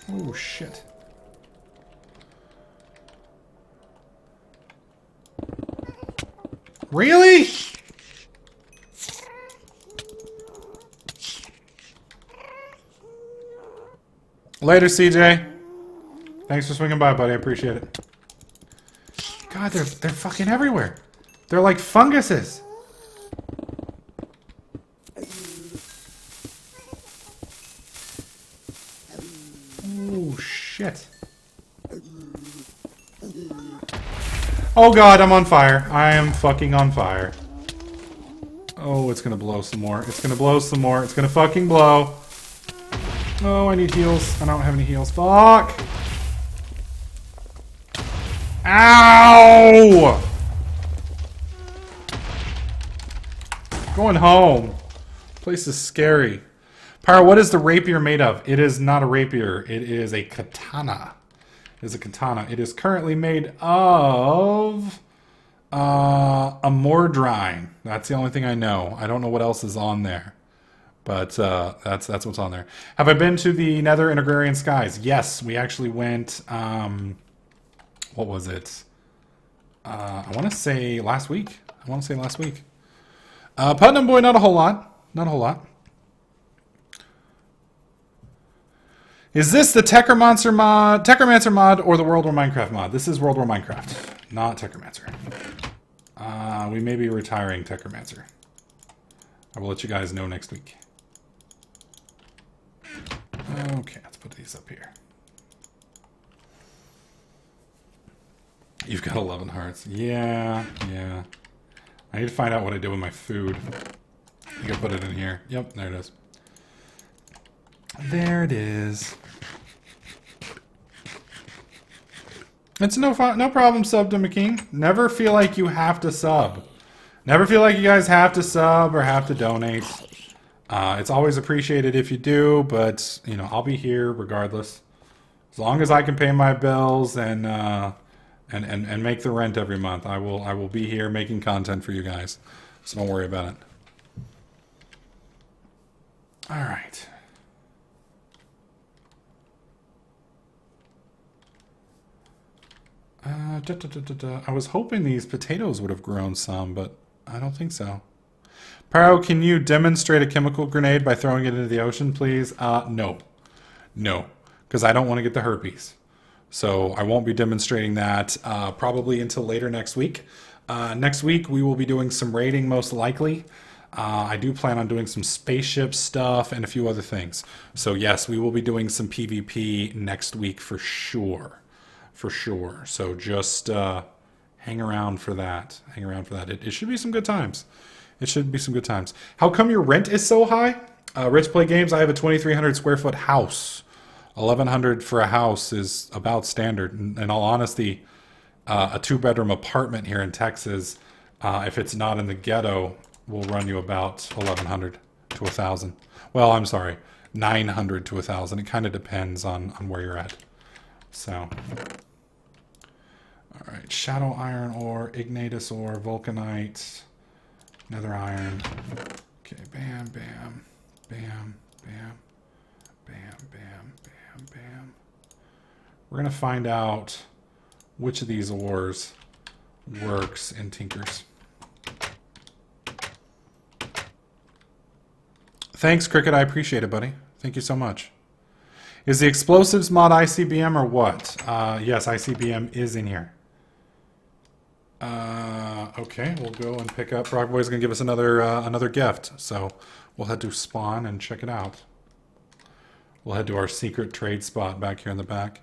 Oh, shit. Really? Later, CJ. Thanks for swinging by, buddy. I appreciate it. God, they're fucking everywhere. They're like funguses. Oh, shit. Oh, God, I'm on fire. I am fucking on fire. Oh, it's gonna blow some more. It's gonna blow some more. It's gonna fucking blow. Oh, I need heals. I don't have any heals. Fuck! Ow! Going home. Place is scary. Pyro, what is the rapier made of? It is not a rapier. It is a katana. It is a katana. It is currently made of a mordrine. That's the only thing I know. I don't know what else is on there. But that's what's on there. Have I been to the Nether and Agrarian Skies? Yes, we actually went. What was it? I want to say last week. Putnam Boy, not a whole lot. Not a whole lot. Is this the Techromancer mod, or the World War Minecraft mod? This is World War Minecraft, not Techromancer. We may be retiring Techromancer. I will let you guys know next week. Okay, let's put these up here. You've got 11 hearts. Yeah. I need to find out what I did with my food. I think I put it in here. Yep, there it is. There it is. It's no problem, sub to McKean. Never feel like you have to sub. Never feel like you guys have to sub or have to donate. It's always appreciated if you do, but you know, I'll be here regardless. As long as I can pay my bills and make the rent every month, I will be here making content for you guys. So don't worry about it. All right. I was hoping these potatoes would have grown some, but I don't think so. Pyro, can you demonstrate a chemical grenade by throwing it into the ocean, please? No, because I don't want to get the herpes. So I won't be demonstrating that probably until later next week. Next week we will be doing some raiding most likely. I do plan on doing some spaceship stuff and a few other things. So yes, we will be doing some PvP next week for sure. For sure. So just hang around for that. It should be some good times. How come your rent is so high? Rich Play Games, I have a 2,300 square foot house. 1,100 for a house is about standard. In all honesty, a 2-bedroom apartment here in Texas, if it's not in the ghetto, will run you about 1,100 to 1,000. Well, I'm sorry, 900 to 1,000. It kind of depends on where you're at. So, all right, Shadow Iron Ore, Ignatus Ore, Vulcanite, Nether Iron. Okay, bam, bam, bam, bam, bam, bam, bam, bam. We're gonna find out which of these ores works in Tinkers. Thanks, Cricket. I appreciate it, buddy. Thank you so much. Is the explosives mod ICBM or what? Yes, ICBM is in here. Okay, we'll go and pick up. Frog Boy's gonna give us another gift, so we'll head to spawn and check it out. We'll head to our secret trade spot back here in the back.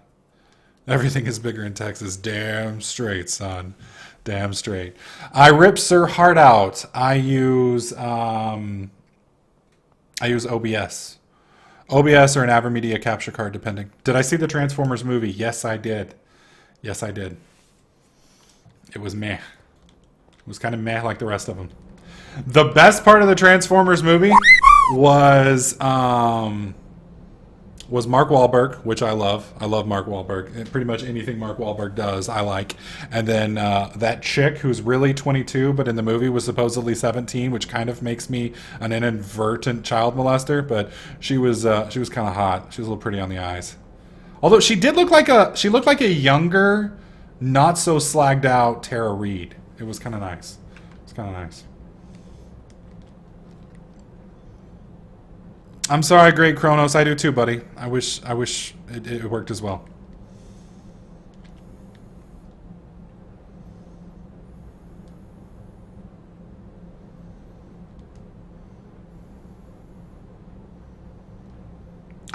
Everything is bigger in Texas. Damn straight, son. Damn straight. I rip Sir Heart out. I use OBS. OBS or an AverMedia capture card, depending. Did I see the Transformers movie? Yes, I did. Yes, I did. It was meh. It was kind of meh like the rest of them. The best part of the Transformers movie was Mark Wahlberg, which I love. I love Mark Wahlberg. And pretty much anything Mark Wahlberg does, I like. And then that chick who's really 22, but in the movie was supposedly 17, which kind of makes me an inadvertent child molester. But she was kind of hot. She was a little pretty on the eyes. Although she looked like a younger, not so slagged out Tara Reid. It was kind of nice. It's kind of nice. I'm sorry, Great Kronos. I do too, buddy. I wish it worked as well.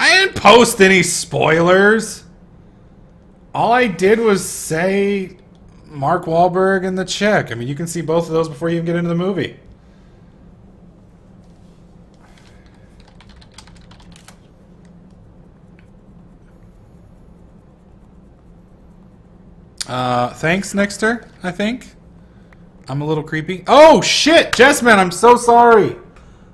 I didn't post any spoilers. All I did was say Mark Wahlberg and the chick. I mean, you can see both of those before you even get into the movie. Thanks, Nixter, I think. I'm a little creepy. Oh, shit! Jessman, I'm so sorry.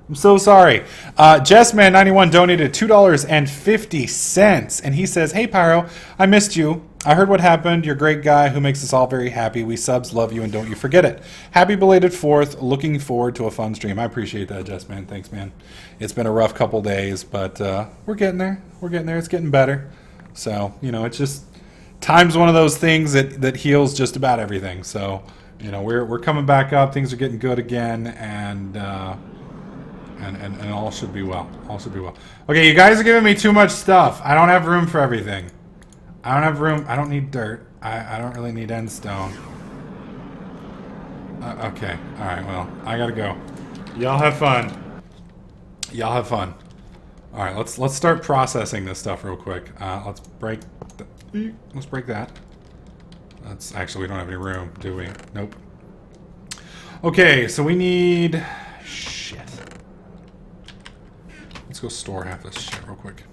I'm so sorry. Jessman91 donated $2.50, and he says, "Hey, Pyro, I missed you. I heard what happened. You're a great guy who makes us all very happy. We subs love you, and don't you forget it. Happy belated 4th. Looking forward to a fun stream." I appreciate that, Jessman. Thanks, man. It's been a rough couple days, but we're getting there. We're getting there. It's getting better. So, you know, it's just... Time's one of those things that heals just about everything. So, you know, we're coming back up. Things are getting good again, and all should be well. All should be well. Okay, you guys are giving me too much stuff. I don't have room for everything. I don't have room. I don't need dirt. I don't really need end stone. Okay. All right. Well, I gotta go. Y'all have fun. Y'all have fun. All right. Let's start processing this stuff real quick. Let's break. Let's break that. That's actually, we don't have any room, do we? Nope. Okay, so we need... Shit. Let's go store half this shit real quick.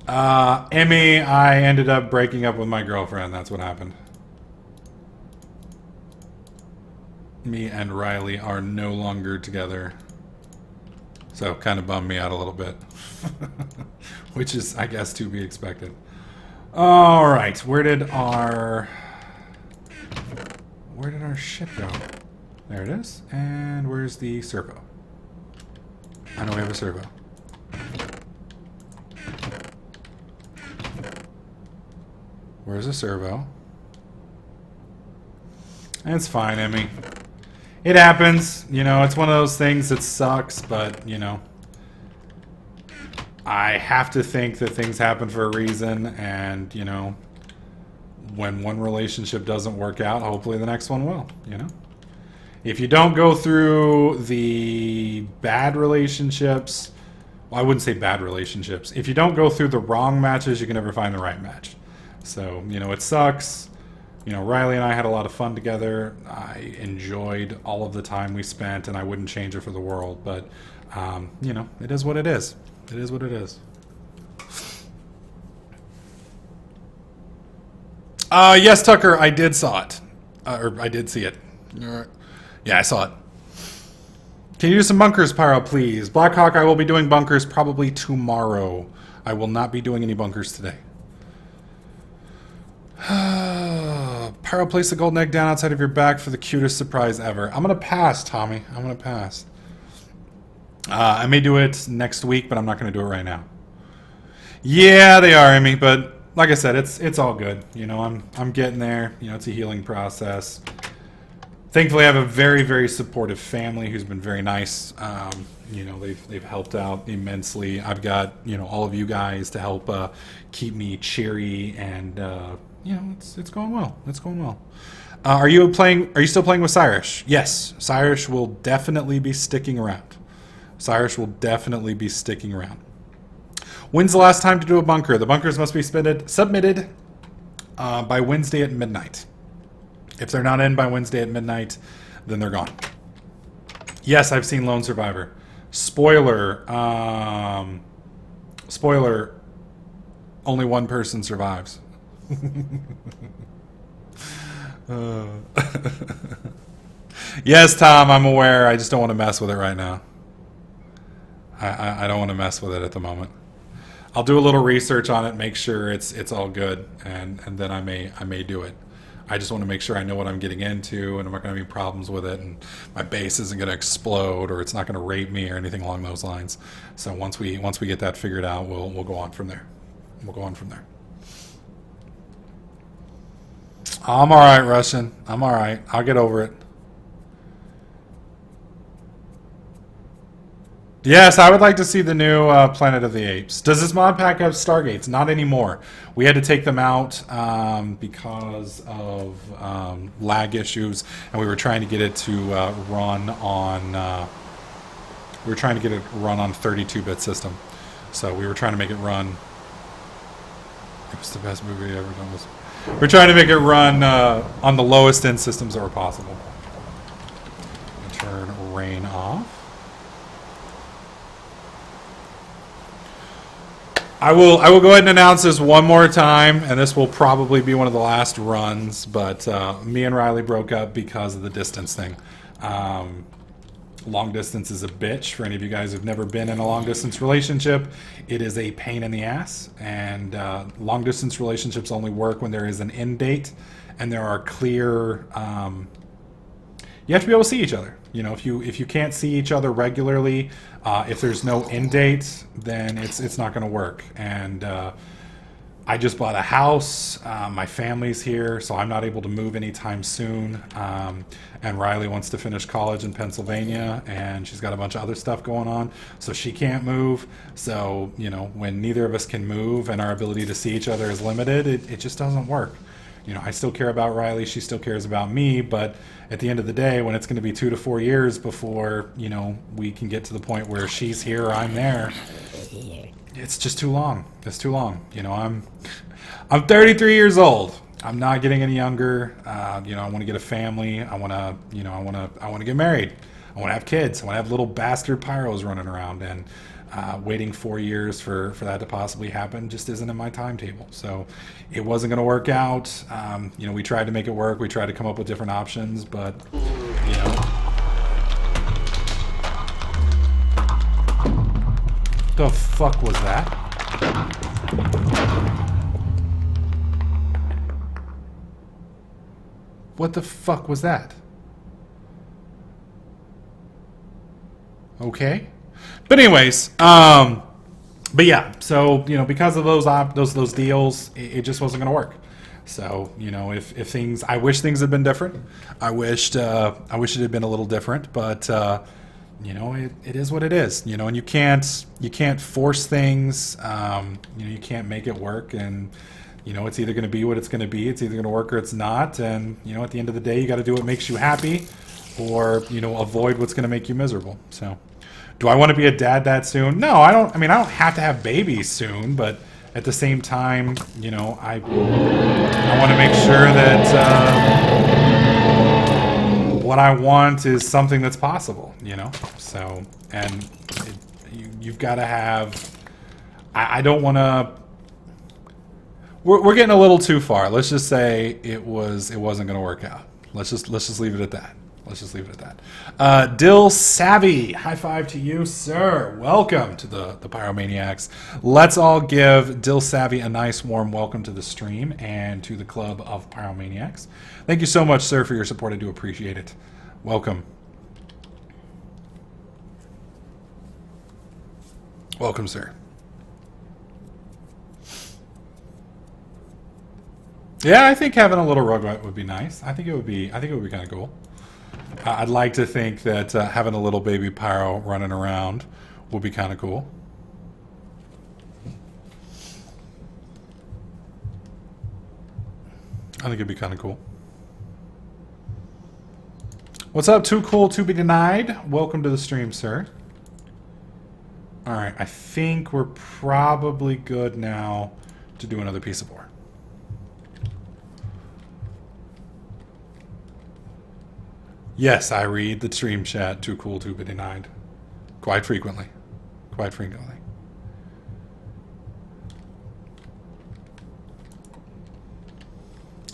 Emmy, I ended up breaking up with my girlfriend. That's what happened. Me and Riley are no longer together. So, kind of bummed me out a little bit. Which is, I guess, to be expected. Alright, where did our shit go? There it is. And where's the servo? I know we have a servo. Where's the servo? It's fine, Emmy. It happens. You know, it's one of those things that sucks, but, you know, I have to think that things happen for a reason, and, you know, when one relationship doesn't work out, hopefully the next one will, you know? If you don't go through the bad relationships, well, I wouldn't say bad relationships. If you don't go through the wrong matches, you can never find the right match. So, you know, it sucks. You know, Riley and I had a lot of fun together. I enjoyed all of the time we spent, and I wouldn't change it for the world. But, you know, it is what it is. It is what it is. Yes, Tucker, I did saw it. Or I did see it. Yeah, I saw it. Can you do some bunkers, Pyro, please? Blackhawk, I will be doing bunkers probably tomorrow. I will not be doing any bunkers today. Pyro, place the golden egg down outside of your back for the cutest surprise ever. I'm going to pass, Tommy. I'm going to pass. I may do it next week, but I'm not going to do it right now. Yeah, they are, Emmy, but like I said, it's all good. You know, I'm getting there. You know, it's a healing process. Thankfully, I have a very, very supportive family who's been very nice. You know, they've helped out immensely. I've got, you know, all of you guys to help keep me cheery, and you know, it's going well. It's going well. Are you still playing with Cyrus? Yes, Cyrus will definitely be sticking around. Cyrus will definitely be sticking around. When's the last time to do a bunker? The bunkers must be submitted by Wednesday at midnight. If they're not in by Wednesday at midnight, then they're gone. Yes, I've seen Lone Survivor. Spoiler. Spoiler. Only one person survives. Yes, Tom, I'm aware. I just don't want to mess with it right now. I don't want to mess with it at the moment. I'll do a little research on it, make sure it's all good, and then I may do it. I just want to make sure I know what I'm getting into, and I'm not going to have any problems with it, and my base isn't going to explode, or it's not going to rape me, or anything along those lines. So once we get that figured out, we'll go on from there. We'll go on from there. I'm all right, Russian. I'm all right. I'll get over it. Yes, I would like to see the new Planet of the Apes. Does this mod pack have Stargates? Not anymore. We had to take them out because of lag issues, and we were trying to get it to run on. We were trying to get it run on 32-bit system, so we were trying to make it run. It was the best movie I ever done. We're trying to make it run on the lowest end systems that were possible. Turn rain off. I will go ahead and announce this one more time, and this will probably be one of the last runs, but me and Riley broke up because of the distance thing. Long distance is a bitch. For any of you guys who've never been in a long distance relationship, it is a pain in the ass, and long distance relationships only work when there is an end date, and there are clear... you have to be able to see each other. You know, if you can't see each other regularly, if there's no end date, then it's not going to work. And I just bought a house. My family's here, so I'm not able to move anytime soon. And Riley wants to finish college in Pennsylvania, and she's got a bunch of other stuff going on, so she can't move. So, you know, when neither of us can move and our ability to see each other is limited, it just doesn't work. You know, I still care about Riley, she still cares about me, but at the end of the day, when it's going to be 2 to 4 years before, you know, we can get to the point where she's here or I'm there, it's just too long. It's too long. You know, I'm 33 years old. I'm not getting any younger. You know, I want to get a family. I want to get married. I want to have kids. I want to have little bastard Pyros running around, and waiting 4 years for that to possibly happen just isn't in my timetable. So it wasn't going to work out. You know, we tried to make it work. We tried to come up with different options, but, you know. The fuck was that? What the fuck was that? Okay. But anyways, but yeah, so, you know, because of those deals, it just wasn't going to work. So, you know, if things, I wish things had been different. I wished it had been a little different, but you know, it is what it is. You know, and you can't force things. You know, you can't make it work, and you know, it's either going to be what it's going to be. It's either going to work or it's not. And you know, at the end of the day, you got to do what makes you happy, or you know, avoid what's going to make you miserable. So. Do I want to be a dad that soon? No, I don't. I mean, I don't have to have babies soon, but at the same time, you know, I want to make sure that what I want is something that's possible, you know? So, and you've got to have... I don't want to... We're getting a little too far. Let's just say it wasn't going to work out. Let's just leave it at that. Let's just leave it at that. Dill Savvy, high five to you, sir. Welcome to the Pyromaniacs. Let's all give Dill Savvy a nice warm welcome to the stream and to the club of Pyromaniacs. Thank you so much, sir, for your support. I do appreciate it. Welcome. Welcome, sir. Yeah, I think having a little rugrat would be nice. I think it would be kind of cool. I'd like to think that having a little baby Pyro running around would be kind of cool. I think it'd be kind of cool. What's up, Too Cool to Be Denied? Welcome to the stream, sir. Alright, I think we're probably good now to do another piece of ore. Yes, I read the stream chat, Too Cool to Be Denied. Quite frequently. Quite frequently.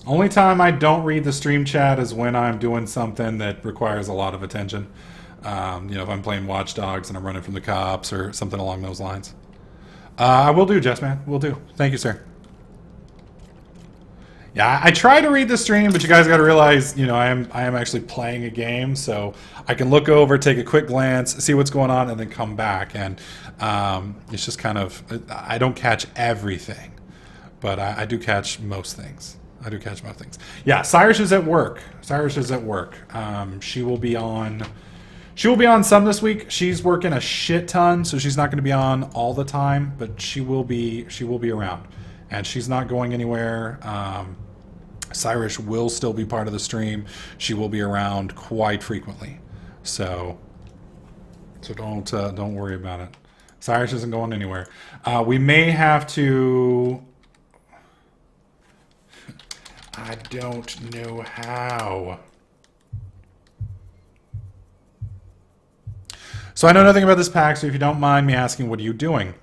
Only time I don't read the stream chat is when I'm doing something that requires a lot of attention. You know, if I'm playing Watch Dogs and I'm running from the cops or something along those lines. I will do, Jess, man. Will do. Thank you, sir. Yeah, I try to read the stream, but you guys got to realize, you know, I am actually playing a game, so I can look over, take a quick glance, see what's going on, and then come back. And it's just kind of, I don't catch everything. but I do catch most things. I do catch most things. Yeah, Cyrus is at work. Cyrus is at work. She will be on. She will be on some this week. She's working a shit ton, so she's not going to be on all the time, but she will be. She will be around, and she's not going anywhere. Cyrus will still be part of the stream. She will be around quite frequently, so don't worry about it. Cyrus isn't going anywhere. We may have to. I don't know how. So I know nothing about this pack, so if you don't mind me asking, what are you doing?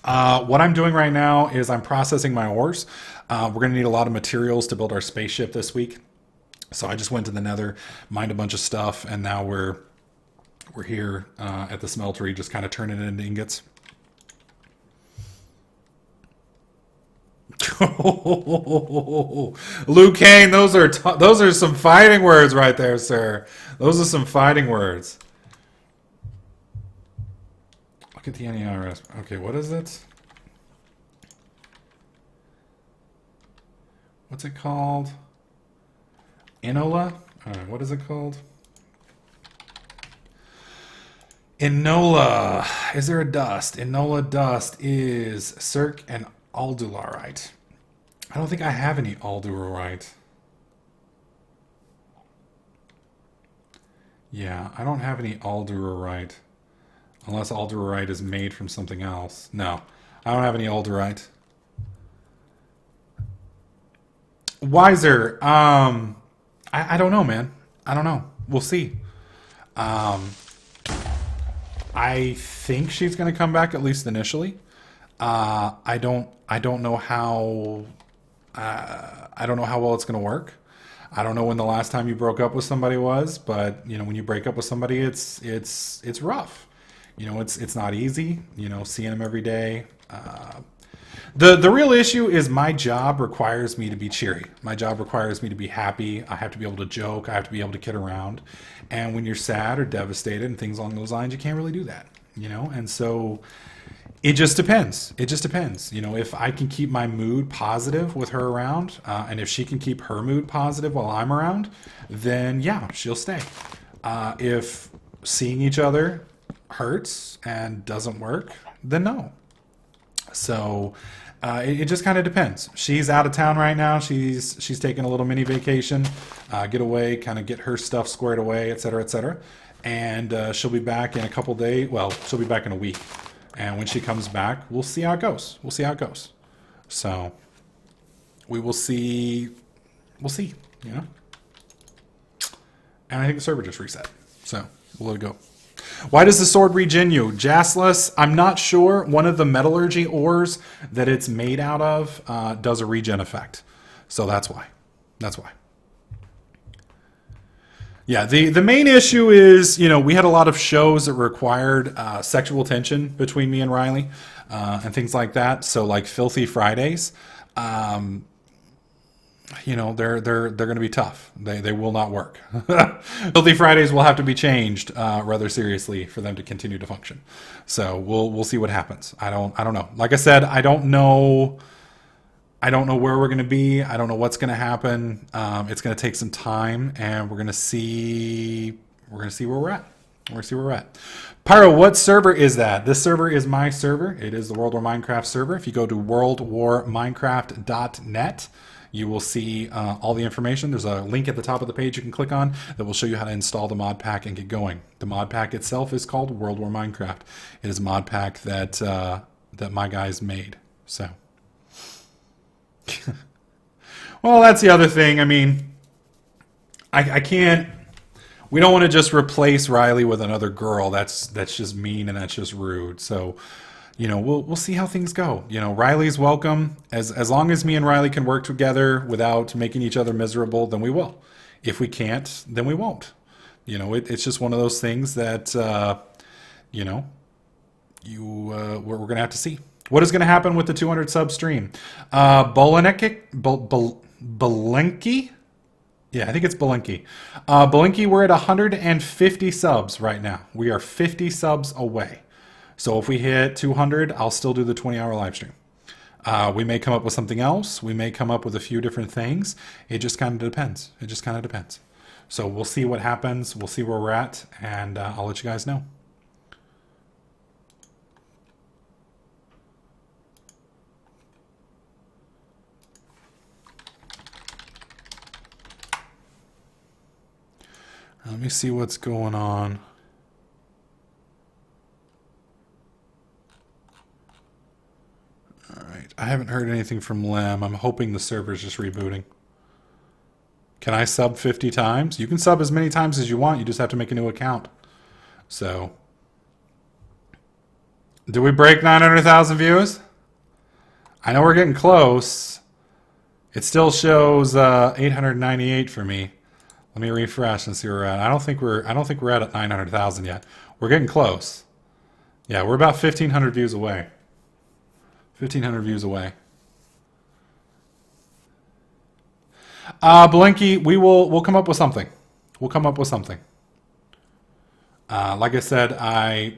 What I'm doing right now is I'm processing my ores. We're going to need a lot of materials to build our spaceship this week. So I just went to the Nether, mined a bunch of stuff, and now we're here at the smeltery, just kind of turning it into ingots. Liu Kang, those are some fighting words right there, sir. Those are some fighting words. Look at the NERS. Okay, what is it? What's it called? Enola? What is it called? Enola. Is there a dust? Enola dust is Circ and Aldularite. I don't think I have any Aldularite. Yeah, I don't have any Aldularite. Unless Aldularite is made from something else. No, I don't have any Aldularite. Wiser. I don't know, man. I don't know. We'll see. I think she's going to come back, at least initially. I don't know how. I don't know how well it's going to work. I don't know when the last time you broke up with somebody was, but you know, when you break up with somebody, it's rough. You know, it's not easy. You know, seeing them every day. The real issue is my job requires me to be cheery. My job requires me to be happy. I have to be able to joke. I have to be able to kid around. And when you're sad or devastated and things along those lines, you can't really do that. You know, and so it just depends. It just depends. You know, if I can keep my mood positive with her around, and if she can keep her mood positive while I'm around, then yeah, she'll stay. If seeing each other hurts and doesn't work, then no. So it just kind of depends. She's out of town right now. She's taking a little mini vacation, get away, kind of get her stuff squared away, etc., etc. And she'll be back in a couple days. Well, she'll be back in a week. And when she comes back, we'll see how it goes. We'll see how it goes. So we will see. We'll see. You know. And I think the server just reset. So we'll let it go. Why does the sword regen you? Jassless, I'm not sure. One of the metallurgy ores that it's made out of does a regen effect. So that's why. That's why. Yeah, the main issue is, you know, we had a lot of shows that required sexual tension between me and Riley and things like that. So like Filthy Fridays, you know, they're going to be tough. They will not work. Filthy Fridays will have to be changed rather seriously for them to continue to function. So we'll see what happens. I don't know. Like I said, I don't know where we're going to be. I don't know what's going to happen. It's going to take some time, and we're going to see where we're at. We're going to see where we're at. Pyro, what server is that? This server is my server. It is the World War Minecraft server. If you go to worldwarminecraft.net, you will see all the information. There's a link at the top of the page you can click on that will show you how to install the mod pack and get going. The mod pack itself is called World War Minecraft. It is a mod pack that my guys made. So, well, that's the other thing. I mean, I can't. We don't want to just replace Riley with another girl. That's just mean and that's just rude. So, you know, we'll see how things go. You know, Riley's welcome. As long as me and Riley can work together without making each other miserable, then we will. If we can't, then we won't. You know, it's just one of those things that, you know, we're going to have to see. What is going to happen with the 200 sub stream? Belenki? Yeah, I think it's Belenki. Belenki, we're at 150 subs right now. We are 50 subs away. So if we hit 200, I'll still do the 20-hour live stream. We may come up with something else. We may come up with a few different things. It just kind of depends. It just kind of depends. So we'll see what happens. We'll see where we're at, and I'll let you guys know. Let me see what's going on. All right. I haven't heard anything from Lem. I'm hoping the server's just rebooting. Can I sub 50 times? You can sub as many times as you want. You just have to make a new account. So, do we break 900,000 views? I know we're getting close. It still shows 898 for me. Let me refresh and see where we're at. I don't think we're at 900,000 yet. We're getting close. Yeah, we're about 1,500 views away. 1,500 views away. Blinky, we'll come up with something. We'll come up with something. Like I said, I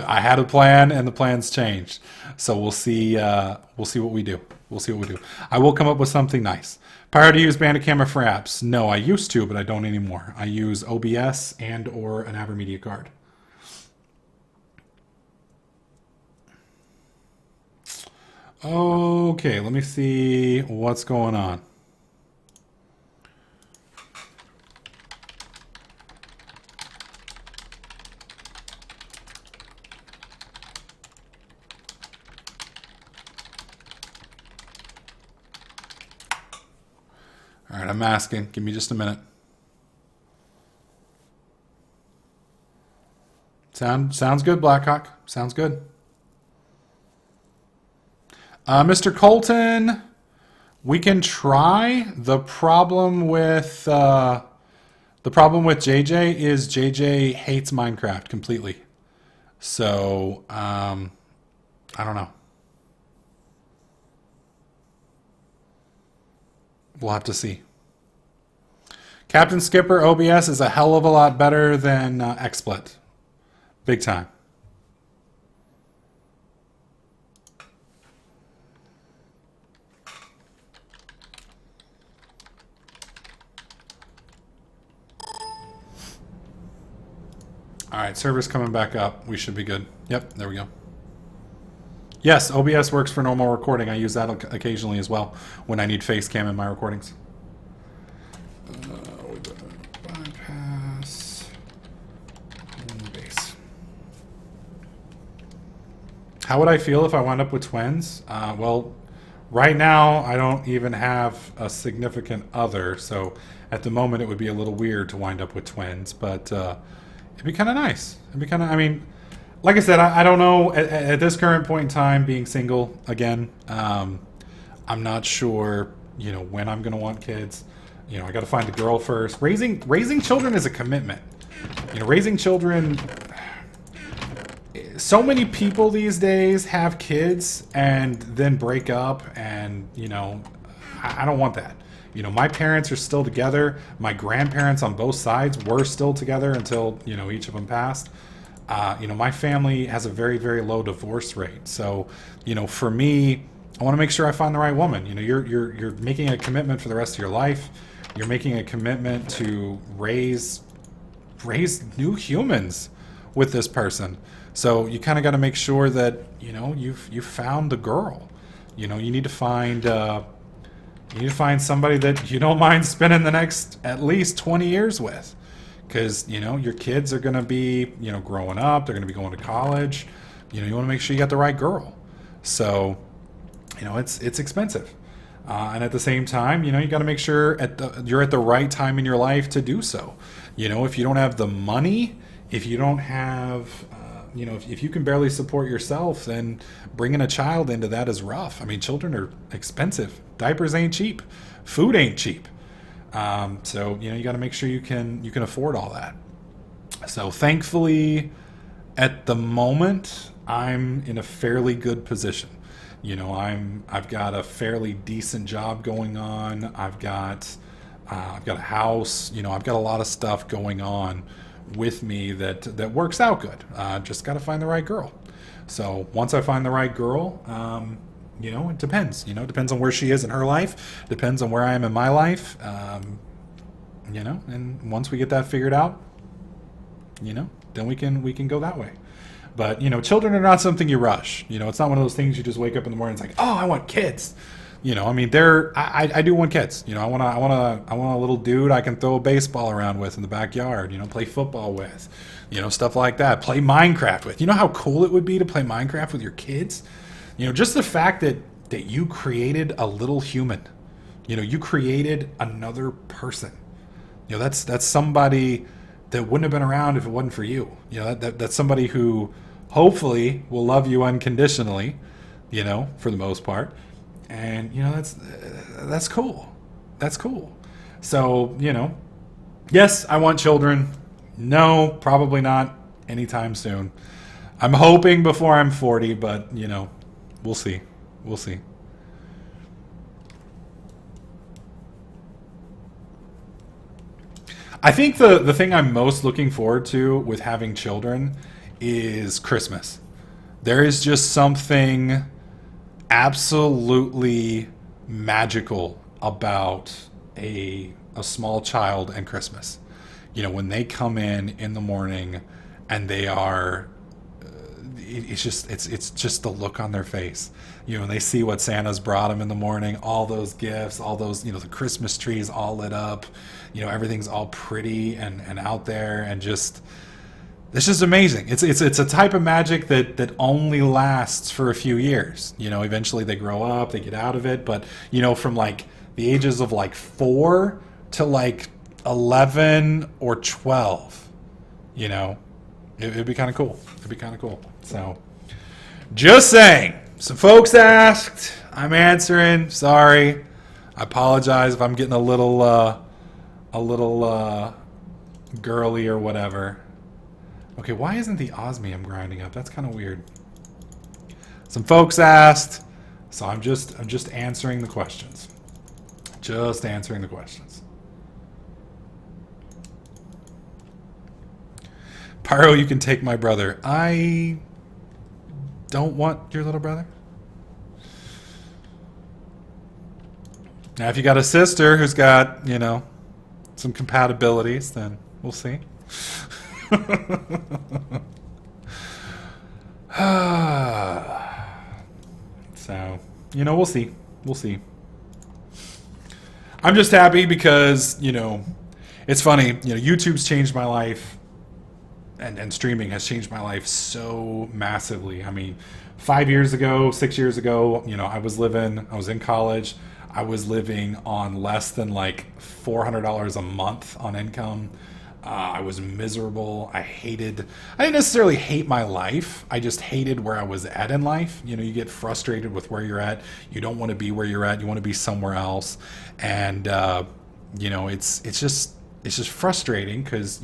I had a plan and the plan's changed. So we'll see what we do. We'll see what we do. I will come up with something nice. Pyro, do you use Bandicam for apps? No, I used to, but I don't anymore. I use OBS and or an AverMedia card. Okay, let me see what's going on. All right, I'm asking. Give me just a minute. Sounds good, Blackhawk. Sounds good. Mr. Colton, we can try. The problem with JJ is JJ hates Minecraft completely. So I don't know. We'll have to see. Captain Skipper OBS is a hell of a lot better than XSplit. Big time. All right, server's coming back up. We should be good. Yep, there we go. Yes, OBS works for normal recording. I use that occasionally as well when I need face cam in my recordings. Bypass home base. How would I feel if I wound up with twins? Well, right now I don't even have a significant other, so at the moment it would be a little weird to wind up with twins, but it'd be kind of nice. It'd be kind of, I mean, like I said, I don't know at this current point in time, being single again. I'm not sure, when I'm going to want kids. I got to find a girl first. Raising children is a commitment. Raising children. So many people these days have kids and then break up, and I don't want that. My parents are still together. My grandparents on both sides were still together until each of them passed. My family has a very, very low divorce rate. So, for me, I want to make sure I find the right woman. You're making a commitment for the rest of your life. You're making a commitment to raise new humans with this person. So you kind of got to make sure that you've found the girl. You need to find somebody that you don't mind spending the next at least 20 years with. Because, your kids are going to be, growing up. They're going to be going to college. You want to make sure you got the right girl. So, it's expensive. And at the same time, you got to make sure you're at the right time in your life to do so. If you don't have the money, if you don't have, if you can barely support yourself, then bringing a child into that is rough. I mean, children are expensive. Diapers ain't cheap. Food ain't cheap. So you got to make sure you can afford all that. So thankfully, at the moment, I'm in a fairly good position. I've got a fairly decent job going on. I've got a house. I've got a lot of stuff going on with me that works out good. Just got to find the right girl. So once I find the right girl, it depends. It depends on where she is in her life. Depends on where I am in my life. And once we get that figured out, then we can go that way. But children are not something you rush. It's not one of those things you just wake up in the morning and it's like, oh, I want kids. I do want kids. I want a little dude I can throw a baseball around with in the backyard. Play football with. Stuff like that. Play Minecraft with. You know how cool it would be to play Minecraft with your kids? Just the fact that you created a little human. You created another person. That's somebody that wouldn't have been around if it wasn't for you. That's somebody who hopefully will love you unconditionally, for the most part. And that's cool. That's cool. So, yes, I want children. No, probably not anytime soon. I'm hoping before I'm 40, but we'll see. We'll see. I think the thing I'm most looking forward to with having children is Christmas. There is just something absolutely magical about a small child and Christmas. When they come in the morning and they are, it's just the look on their face. When they see what Santa's brought them in the morning, all those gifts, all those, the Christmas trees all lit up, everything's all pretty and out there, and just, it's just amazing. It's a type of magic that only lasts for a few years. Eventually they grow up, they get out of it, but from like the ages of like 4 to like 11 or 12, it'd be kind of cool. It'd be kind of cool. So, just saying. Some folks asked. I'm answering. Sorry. I apologize if I'm getting a little girly or whatever. Okay, why isn't the osmium grinding up? That's kind of weird. Some folks asked, so I'm just answering the questions. Just answering the questions. Pyro, you can take my brother. I don't want your little brother. Now, if you got a sister who's got, some compatibilities, then we'll see. So, we'll see. We'll see. I'm just happy because, it's funny, YouTube's changed my life. And streaming has changed my life so massively. I mean, 5 years ago, 6 years ago, I was in college. I was living on less than like $400 a month on income. I was miserable. I didn't necessarily hate my life. I just hated where I was at in life. You get frustrated with where you're at. You don't want to be where you're at. You want to be somewhere else. And, it's just frustrating because,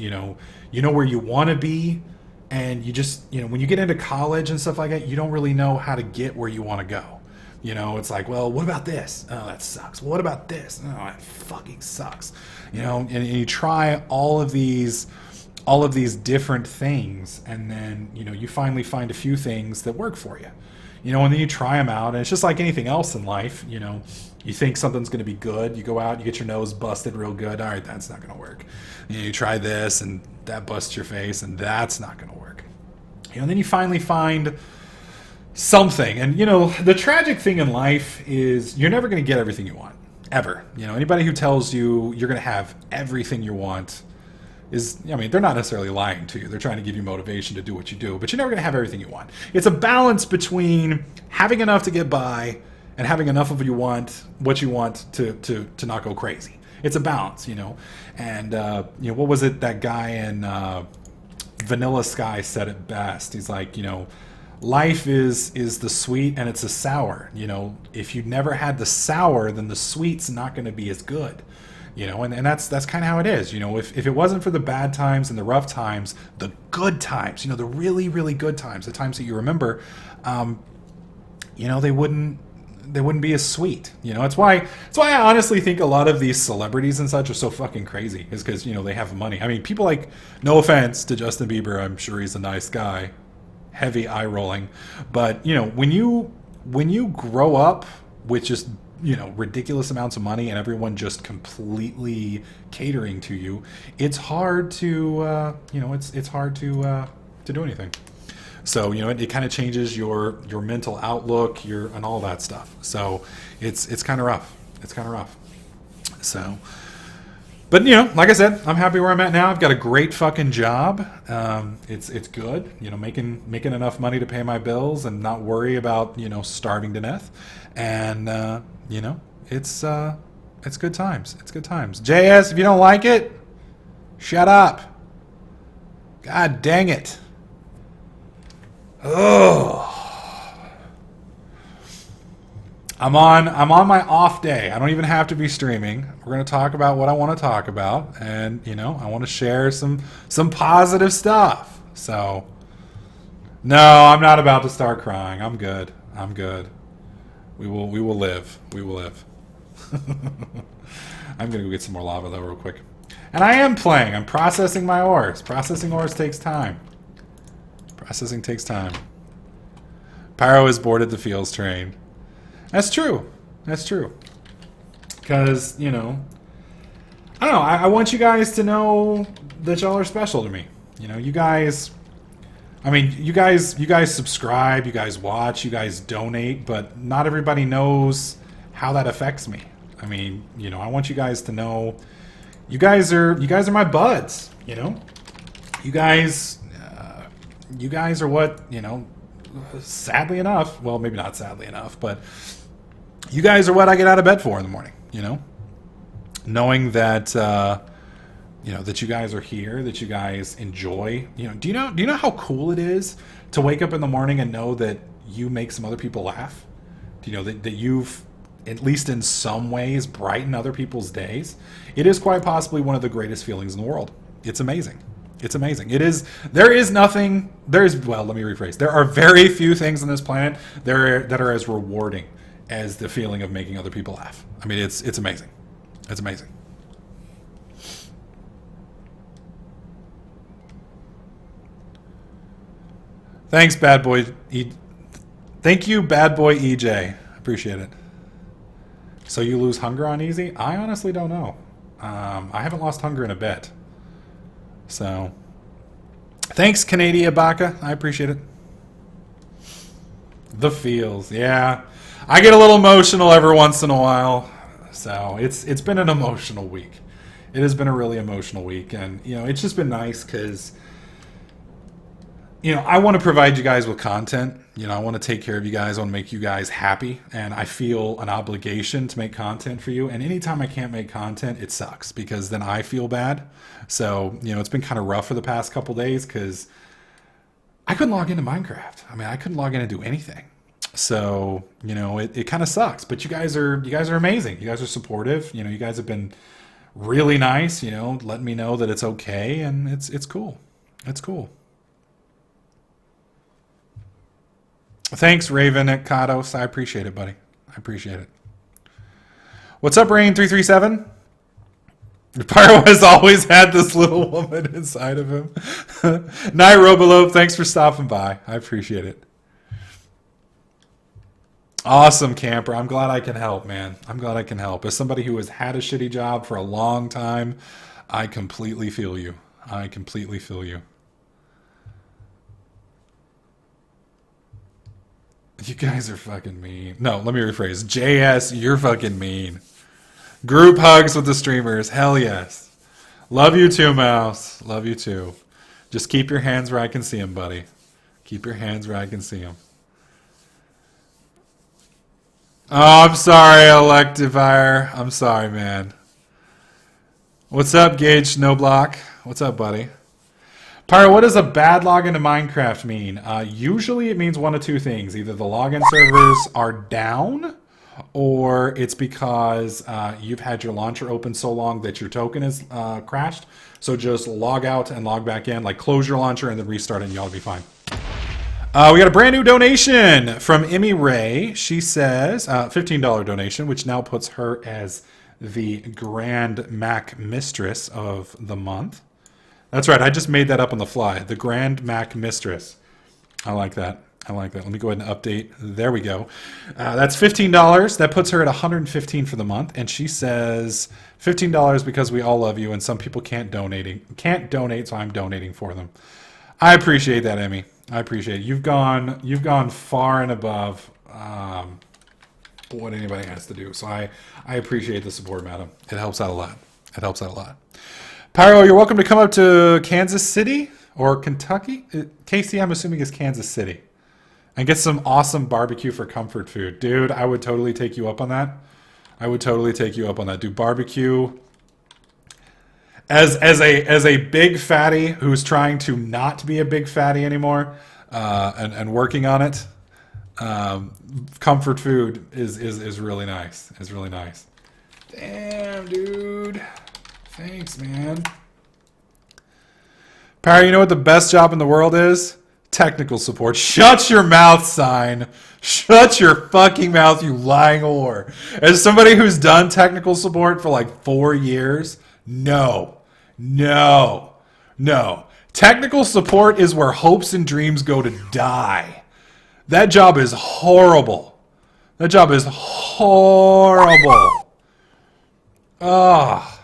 where you want to be, and you just, when you get into college and stuff like that, you don't really know how to get where you want to go. It's like, well, what about this? Oh, that sucks. Well, what about this? Oh, that fucking sucks. And you try all of these different things, and then, you finally find a few things that work for you. And then you try them out, and it's just like anything else in life. You think something's going to be good. You go out, you get your nose busted real good. All right, that's not going to work. You try this, and that busts your face, and that's not going to work. And then you finally find something. And, the tragic thing in life is you're never going to get everything you want, ever. Anybody who tells you you're going to have everything you want they're not necessarily lying to you. They're trying to give you motivation to do what you do, but you're never going to have everything you want. It's a balance between having enough to get by and having enough of what you want to not go crazy. It's a balance, And, what was it that guy in Vanilla Sky said it best? He's like, life is the sweet and it's a sour. If you never had the sour, then the sweet's not going to be as good. And that's kind of how it is. If it wasn't for the bad times and the rough times, the good times, the really, really good times, the times that you remember, they wouldn't be as sweet. It's why I honestly think a lot of these celebrities and such are so fucking crazy, is because, they have money. I mean, people like, no offense to Justin Bieber, I'm sure he's a nice guy, heavy eye rolling, but when you when you grow up with just, you know, ridiculous amounts of money and everyone just completely catering to you, it's hard to you know, it's hard to do anything. So, you know, it kind of changes your mental outlook, and all that stuff. So it's kind of rough. It's kind of rough. So, but you know, like I said, I'm happy where I'm at now. I've got a great fucking job. It's good. You know, making enough money to pay my bills and not worry about, you know, starving to death. And you know, it's good times. It's good times. JS, if you don't like it, shut up. God dang it. Oh. I'm on my off day. I don't even have to be streaming. We're going to talk about what I want to talk about, and you know, I want to share some positive stuff. So, no, I'm not about to start crying. I'm good. I'm good. We will live. We will live. I'm going to go get some more lava though real quick. And I am playing. I'm processing my ores. Processing ores takes time. Processing takes time. Pyro has boarded the fields train. That's true. That's true. Because, you know, I don't know. I want you guys to know that y'all are special to me. You know, you guys, I mean, you guys subscribe, you guys watch, you guys donate, but not everybody knows how that affects me. I mean, you know, I want you guys to know you guys are my buds, you know? You guys are what, you know, sadly enough, well, maybe not sadly enough, but you guys are what I get out of bed for in the morning, you know? Knowing that, you know, that you guys are here, that you guys enjoy, you know, do you know how cool it is to wake up in the morning and know that you make some other people laugh? Do you know that you've, at least in some ways, brightened other people's days? It is quite possibly one of the greatest feelings in the world. It's amazing. It's amazing. It is. There is nothing. Well, let me rephrase. There are very few things on this planet that are as rewarding as the feeling of making other people laugh. I mean, it's amazing. It's amazing. Thanks, bad boy. Thank you, bad boy EJ. Appreciate it. So you lose hunger on easy? I honestly don't know. I haven't lost hunger in a bit. So, thanks, Canadian Baka. I appreciate it. The feels, yeah. I get a little emotional every once in a while. So it's been an emotional week. It has been a really emotional week, and you know, it's just been nice because, you know, I want to provide you guys with content. You know, I want to take care of you guys. I want to make you guys happy, and I feel an obligation to make content for you. And anytime I can't make content, it sucks because then I feel bad. So, you know, it's been kind of rough for the past couple days because I couldn't log into Minecraft. I mean, I couldn't log in and do anything. So, you know, it kind of sucks. But you guys are amazing. You guys are supportive. You know, you guys have been really nice. You know, letting me know that it's okay, and it's cool. It's cool. Thanks, Raven at Kados. I appreciate it, buddy. I appreciate it. What's up, Rain337? Pyro has always had this little woman inside of him. Night, Robolope. Thanks for stopping by. I appreciate it. Awesome, Camper. I'm glad I can help, man. I'm glad I can help. As somebody who has had a shitty job for a long time, I completely feel you. I completely feel you. You guys are fucking mean. No, let me rephrase. JS, you're fucking mean. Group hugs with the streamers. Hell yes. Love you too, Mouse. Love you too. Just keep your hands where I can see them, buddy. Keep your hands where I can see them. Oh, I'm sorry, Electivire. I'm sorry, man. What's up, Gage Snowblock? What's up, buddy? Pyro, what does a bad login to Minecraft mean? Usually it means one of two things. Either the login servers are down, or it's because you've had your launcher open so long that your token is crashed. So just log out and log back in. Like close your launcher and then restart it and you ought to be fine. We got a brand new donation from Emmy Ray. She says, $15 donation, which now puts her as the Grand Mac Mistress of the month. That's right. I just made that up on the fly. The Grand Mac Mistress. I like that. I like that. Let me go ahead and update. There we go. That's $15. That puts her at $115 for the month. And she says $15 because we all love you and some people can't donate, so I'm donating for them. I appreciate that, Emmy. I appreciate it. You've gone far and above what anybody has to do. So I appreciate the support, madam. It helps out a lot. It helps out a lot. Pyro, you're welcome to come up to Kansas City or Kentucky. Casey, I'm assuming is Kansas City. And get some awesome barbecue for comfort food. Dude, I would totally take you up on that. I would totally take you up on that. Do barbecue as a big fatty who's trying to not be a big fatty anymore, and working on it. Comfort food is really nice. Is really nice. Damn, dude. Thanks, man. Parry, you know what the best job in the world is? Technical support. Shut your mouth, Sign. Shut your fucking mouth, you lying whore. As somebody who's done technical support for like 4 years, no. Technical support is where hopes and dreams go to die. That job is horrible. That job is horrible. Ah.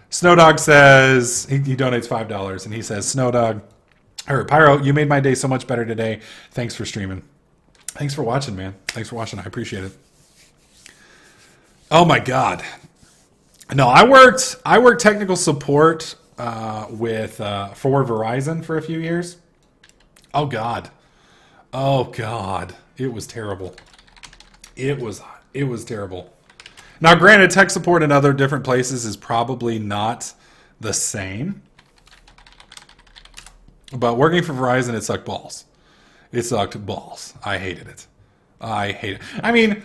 Snowdog says, he donates $5, and he says, Snowdog, or Pyro, you made my day so much better today. Thanks for streaming. Thanks for watching, man. Thanks for watching. I appreciate it. Oh my God. No, I worked technical support for Verizon for a few years. Oh God. It was terrible. It was terrible. Now, granted, tech support in other different places is probably not the same. But working for Verizon, it sucked balls. It sucked balls. I hated it. I mean,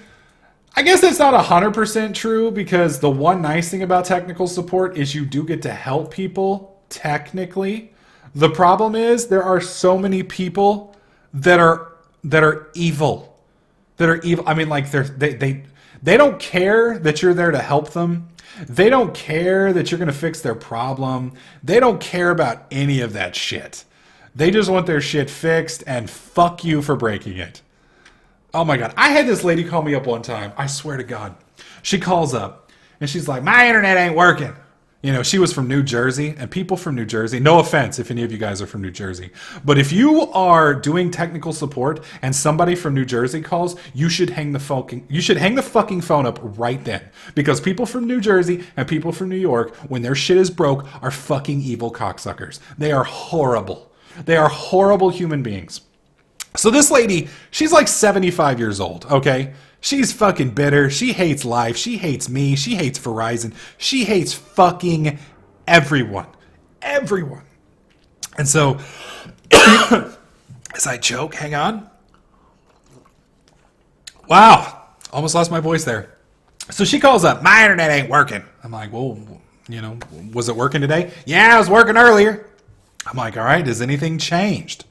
I guess that's not 100% true because the one nice thing about technical support is you do get to help people, technically. The problem is there are so many people that are evil. That are evil. I mean, like, they don't care that you're there to help them. They don't care that you're going to fix their problem. They don't care about any of that shit. They just want their shit fixed and fuck you for breaking it. Oh my God. I had this lady call me up one time. I swear to God. She calls up and she's like, my internet ain't working. You know, she was from New Jersey, and people from New Jersey, no offense if any of you guys are from New Jersey, but if you are doing technical support and somebody from New Jersey calls, you should hang the fucking phone up right then, because people from New Jersey and people from New York, when their shit is broke, are fucking evil cocksuckers. They are horrible. They are horrible human beings. So this lady, she's like 75 years old, okay? She's fucking bitter. She hates life. She hates me. She hates Verizon. She hates fucking everyone. Everyone. And so, as I choke, hang on. Wow. Almost lost my voice there. So she calls up, my internet ain't working. I'm like, well, you know, was it working today? Yeah, it was working earlier. I'm like, all right, has anything changed?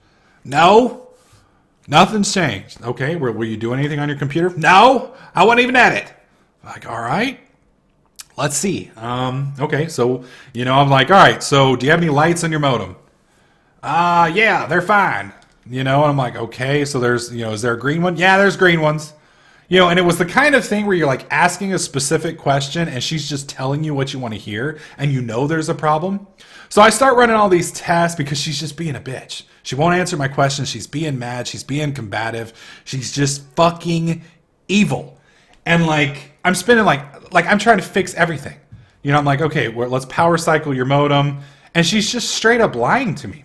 No. Nothing's changed. Okay, were you doing anything on your computer? No, I wasn't even at it. Like, all right, let's see. Okay, so, you know, I'm like, all right, so do you have any lights on your modem? Yeah, they're fine. You know, and I'm like, okay, so there's, you know, is there a green one? Yeah, there's green ones. You know, and it was the kind of thing where you're like asking a specific question and she's just telling you what you want to hear and you know there's a problem. So I start running all these tests because she's just being a bitch. She won't answer my questions. She's being mad. She's being combative. She's just fucking evil. And like, I'm spinning like I'm trying to fix everything. You know, I'm like, okay, well, let's power cycle your modem. And she's just straight up lying to me.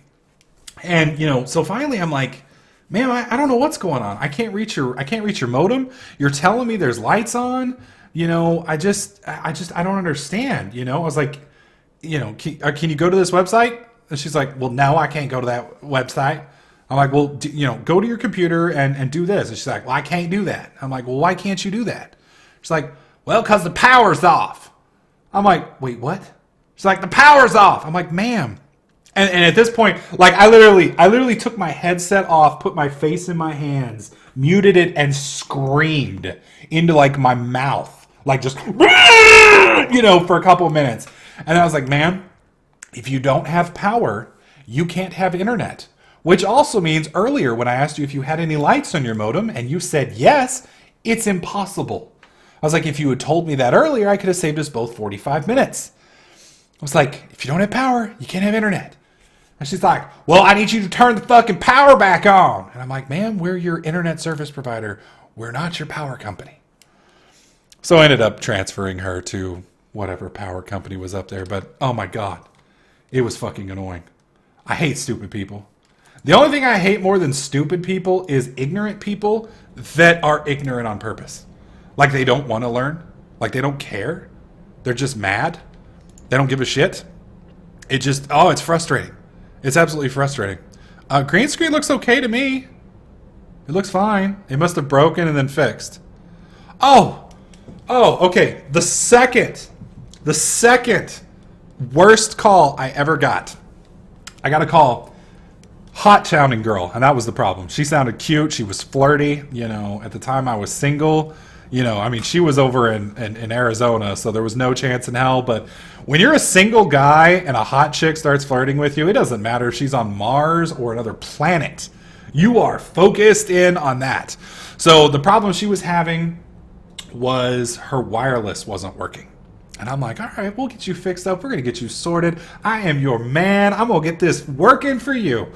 And, you know, so finally I'm like, man, I don't know what's going on. I can't reach your modem. You're telling me there's lights on. You know, I don't understand. You know, I was like, you know, can you go to this website? And she's like, well, no, I can't go to that website. I'm like, well, you know, go to your computer and do this. And she's like, well, I can't do that. I'm like, well, why can't you do that? She's like, well, because the power's off. I'm like, wait, what? She's like, the power's off. I'm like, ma'am. And at this point, like, I literally took my headset off, put my face in my hands, muted it, and screamed into, like, my mouth. Like, just, you know, for a couple of minutes. And I was like, ma'am, if you don't have power, you can't have internet. Which also means earlier when I asked you if you had any lights on your modem and you said yes, it's impossible. I was like, if you had told me that earlier, I could have saved us both 45 minutes. I was like, if you don't have power, you can't have internet. And she's like, well, I need you to turn the fucking power back on. And I'm like, ma'am, we're your internet service provider. We're not your power company. So I ended up transferring her to whatever power company was up there. But oh my God, it was fucking annoying. I hate stupid people. The only thing I hate more than stupid people is ignorant people that are ignorant on purpose. Like they don't want to learn. Like they don't care. They're just mad. They don't give a shit. It just, oh, it's frustrating. It's absolutely frustrating. Green screen looks okay to me. It looks fine. It must have broken and then fixed. Oh, okay. The second worst call I ever got. I got a call. Hot sounding girl, and that was the problem. She sounded cute. She was flirty. You know, at the time I was single. You know, I mean, she was over in Arizona, so there was no chance in hell. But when you're a single guy and a hot chick starts flirting with you, it doesn't matter if she's on Mars or another planet. You are focused in on that. So the problem she was having was her wireless wasn't working. And I'm like, all right, we'll get you fixed up. We're going to get you sorted. I am your man. I'm going to get this working for you.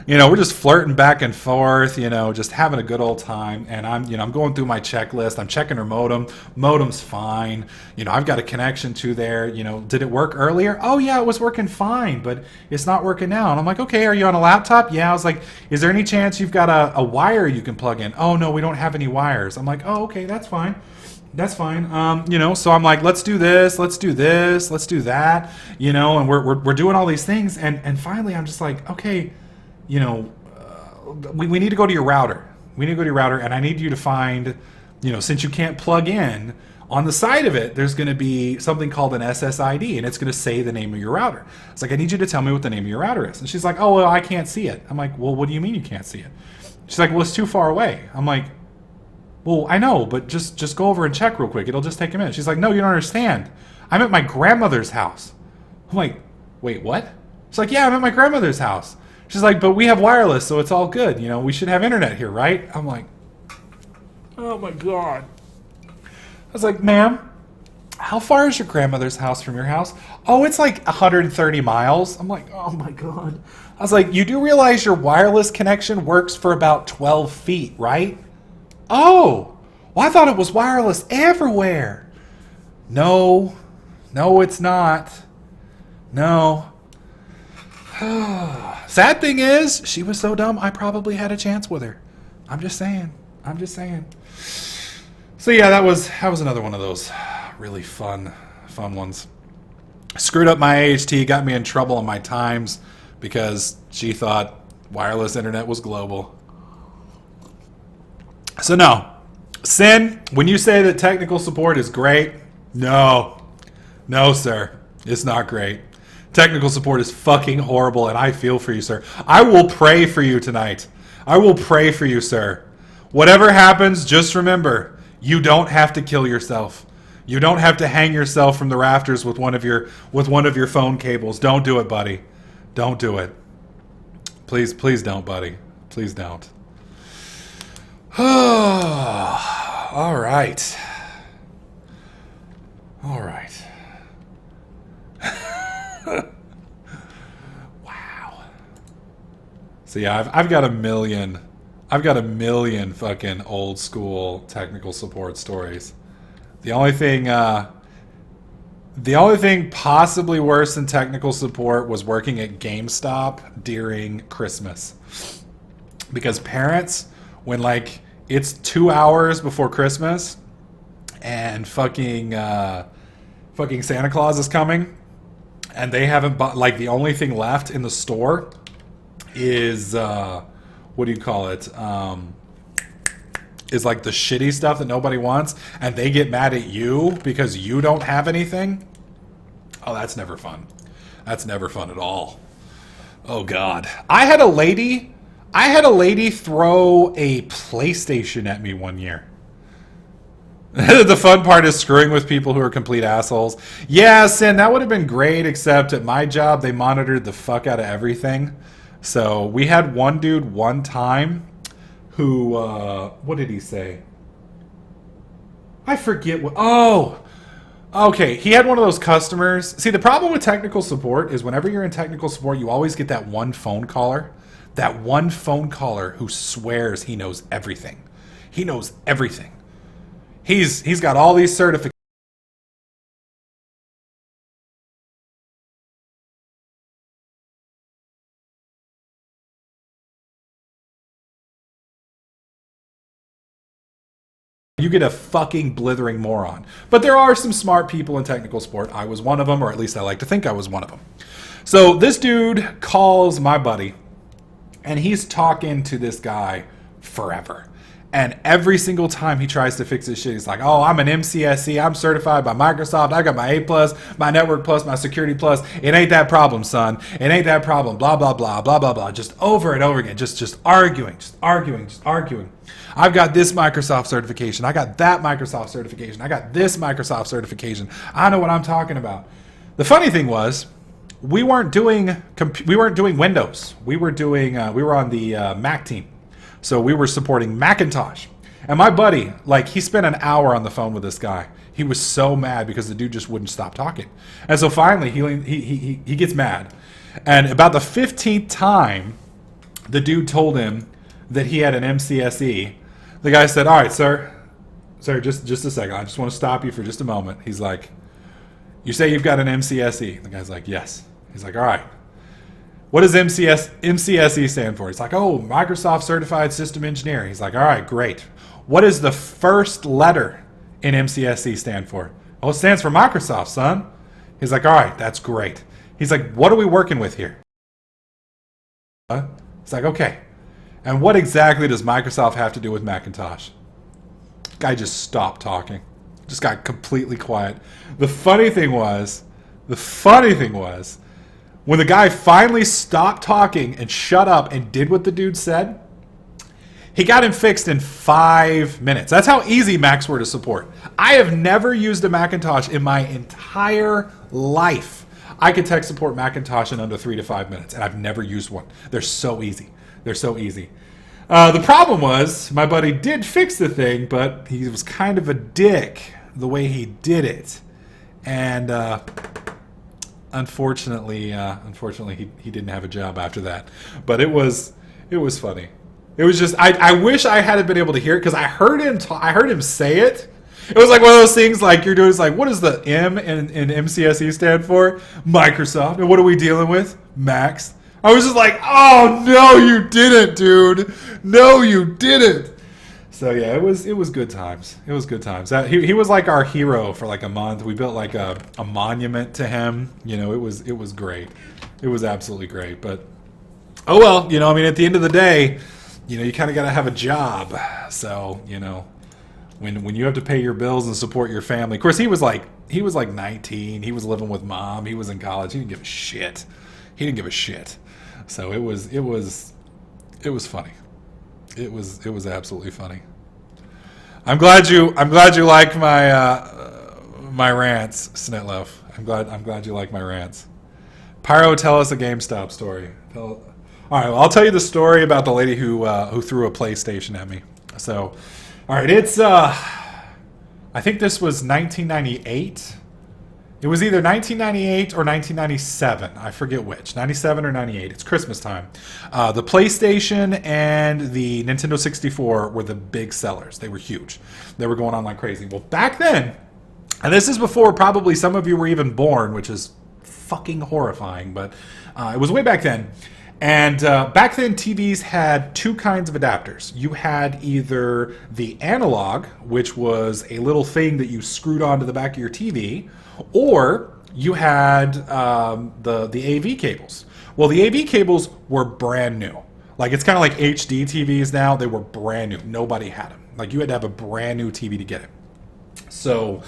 You know, we're just flirting back and forth, you know, just having a good old time. And I'm going through my checklist. I'm checking her modem. Modem's fine. You know, I've got a connection to there. You know, did it work earlier? Oh, yeah, it was working fine, but it's not working now. And I'm like, okay, are you on a laptop? Yeah. I was like, is there any chance you've got a wire you can plug in? Oh, no, we don't have any wires. I'm like, oh, okay, that's fine. That's fine. You know, so I'm like, let's do this, let's do this, let's do that, you know, and we're doing all these things. And finally, I'm just like, okay, you know, we need to go to your router. We need to go to your router, and I need you to find, you know, since you can't plug in, on the side of it, there's going to be something called an SSID, and it's going to say the name of your router. It's like, I need you to tell me what the name of your router is. And she's like, oh, well, I can't see it. I'm like, well, what do you mean you can't see it? She's like, well, it's too far away. I'm like, well, I know, but just go over and check real quick. It'll just take a minute. She's like, no, you don't understand. I'm at my grandmother's house. I'm like, wait, what? She's like, yeah, I'm at my grandmother's house. She's like, but we have wireless, so it's all good. You know, we should have internet here, right? I'm like, oh my God. I was like, ma'am, how far is your grandmother's house from your house? Oh, it's like 130 miles. I'm like, oh my God. I was like, you do realize your wireless connection works for about 12 feet, right? Oh, well, I thought it was wireless everywhere. No, it's not. No. Sad thing is, she was so dumb, I probably had a chance with her. I'm just saying. So yeah, that was another one of those really fun ones. Screwed up my AHT, got me in trouble on my times because she thought wireless internet was global. So no, Sin, when you say that technical support is great, no, sir, it's not great. Technical support is fucking horrible, and I feel for you, sir. I will pray for you tonight. I will pray for you, sir. Whatever happens, just remember, you don't have to kill yourself. You don't have to hang yourself from the rafters with one of your phone cables. Don't do it, buddy. Don't do it. Please don't, buddy. Please don't. All right. Wow. So yeah, I've got a million fucking old school technical support stories. The only thing possibly worse than technical support was working at GameStop during Christmas. Because parents, when like it's 2 hours before Christmas and fucking Santa Claus is coming and they haven't bought, like the only thing left in the store is what do you call it? Is like the shitty stuff that nobody wants, and they get mad at you because you don't have anything. Oh, that's never fun. That's never fun at all. Oh God. I had a lady throw a PlayStation at me one year. The fun part is screwing with people who are complete assholes. Yeah, Sin, that would have been great, except at my job, they monitored the fuck out of everything. So we had one dude one time who, what did he say? I forget what, oh, okay. He had one of those customers. See, the problem with technical support is whenever you're in technical support, you always get that one phone caller. That one phone caller who swears he knows everything. He knows everything. He's got all these certifications. You get a fucking blithering moron. But there are some smart people in technical support. I was one of them, or at least I like to think I was one of them. So this dude calls my buddy, and he's talking to this guy forever. And every single time he tries to fix his shit, he's like, oh, I'm an MCSE. I'm certified by Microsoft. I got my A+, my Network Plus, my Security Plus. It ain't that problem, son. It ain't that problem. Blah, blah, blah, blah, blah, blah. Just over and over again. Just arguing. I've got this Microsoft certification. I got that Microsoft certification. I got this Microsoft certification. I know what I'm talking about. The funny thing was, we weren't doing Windows. We were on the Mac team. So we were supporting Macintosh. And my buddy, like, he spent an hour on the phone with this guy. He was so mad because the dude just wouldn't stop talking. And so finally, he gets mad. And about the 15th time, the dude told him that he had an MCSE. The guy said, all right, sir, just a second. I just want to stop you for just a moment. He's like, you say you've got an MCSE? The guy's like, yes. He's like, all right. What does MCSE stand for? He's like, oh, Microsoft Certified System Engineer. He's like, all right, great. What does the first letter in MCSE stand for? Oh, it stands for Microsoft, son. He's like, all right, that's great. He's like, what are we working with here? It's like, okay. And what exactly does Microsoft have to do with Macintosh? Guy just stopped talking. Just got completely quiet. The funny thing was, when the guy finally stopped talking and shut up and did what the dude said, he got him fixed in 5 minutes. That's how easy Macs were to support. I have never used a Macintosh in my entire life. I could tech support Macintosh in under 3 to 5 minutes, and I've never used one. They're so easy. The problem was, my buddy did fix the thing, but he was kind of a dick the way he did it. And unfortunately, he didn't have a job after that. But it was funny. It was just, I wish I had been able to hear it, because I heard him say it. It was like one of those things like you're doing. It's like, what does the M in MCSE stand for? Microsoft. And what are we dealing with? Macs. I was just like, oh no, you didn't, dude. No, you didn't. So yeah, it was good times. It was good times. He was like our hero for like a month. We built like a monument to him. You know, it was great. It was absolutely great. But oh well, you know, I mean, at the end of the day, you know, you kind of got to have a job. So, you know, when you have to pay your bills and support your family. Of course, he was like 19. He was living with mom. He was in college. He didn't give a shit. So it was funny. It was absolutely funny. I'm glad you like my rants, Snitloaf. I'm glad you like my rants. Pyro, tell us a GameStop story. All right, well, I'll tell you the story about the lady who threw a PlayStation at me. So, all right, it's I think this was 1998. It was either 1998 or 1997. I forget which. 97 or 98. It's Christmas time. The PlayStation and the Nintendo 64 were the big sellers. They were huge. They were going on like crazy. Well, back then, and this is before probably some of you were even born, which is fucking horrifying, but it was way back then. And back then, TVs had two kinds of adapters. You had either the analog, which was a little thing that you screwed onto the back of your TV, or you had the AV cables. Well, the AV cables were brand new. Like, it's kind of like HD TVs now. They were brand new. Nobody had them. Like, you had to have a brand new TV to get it. So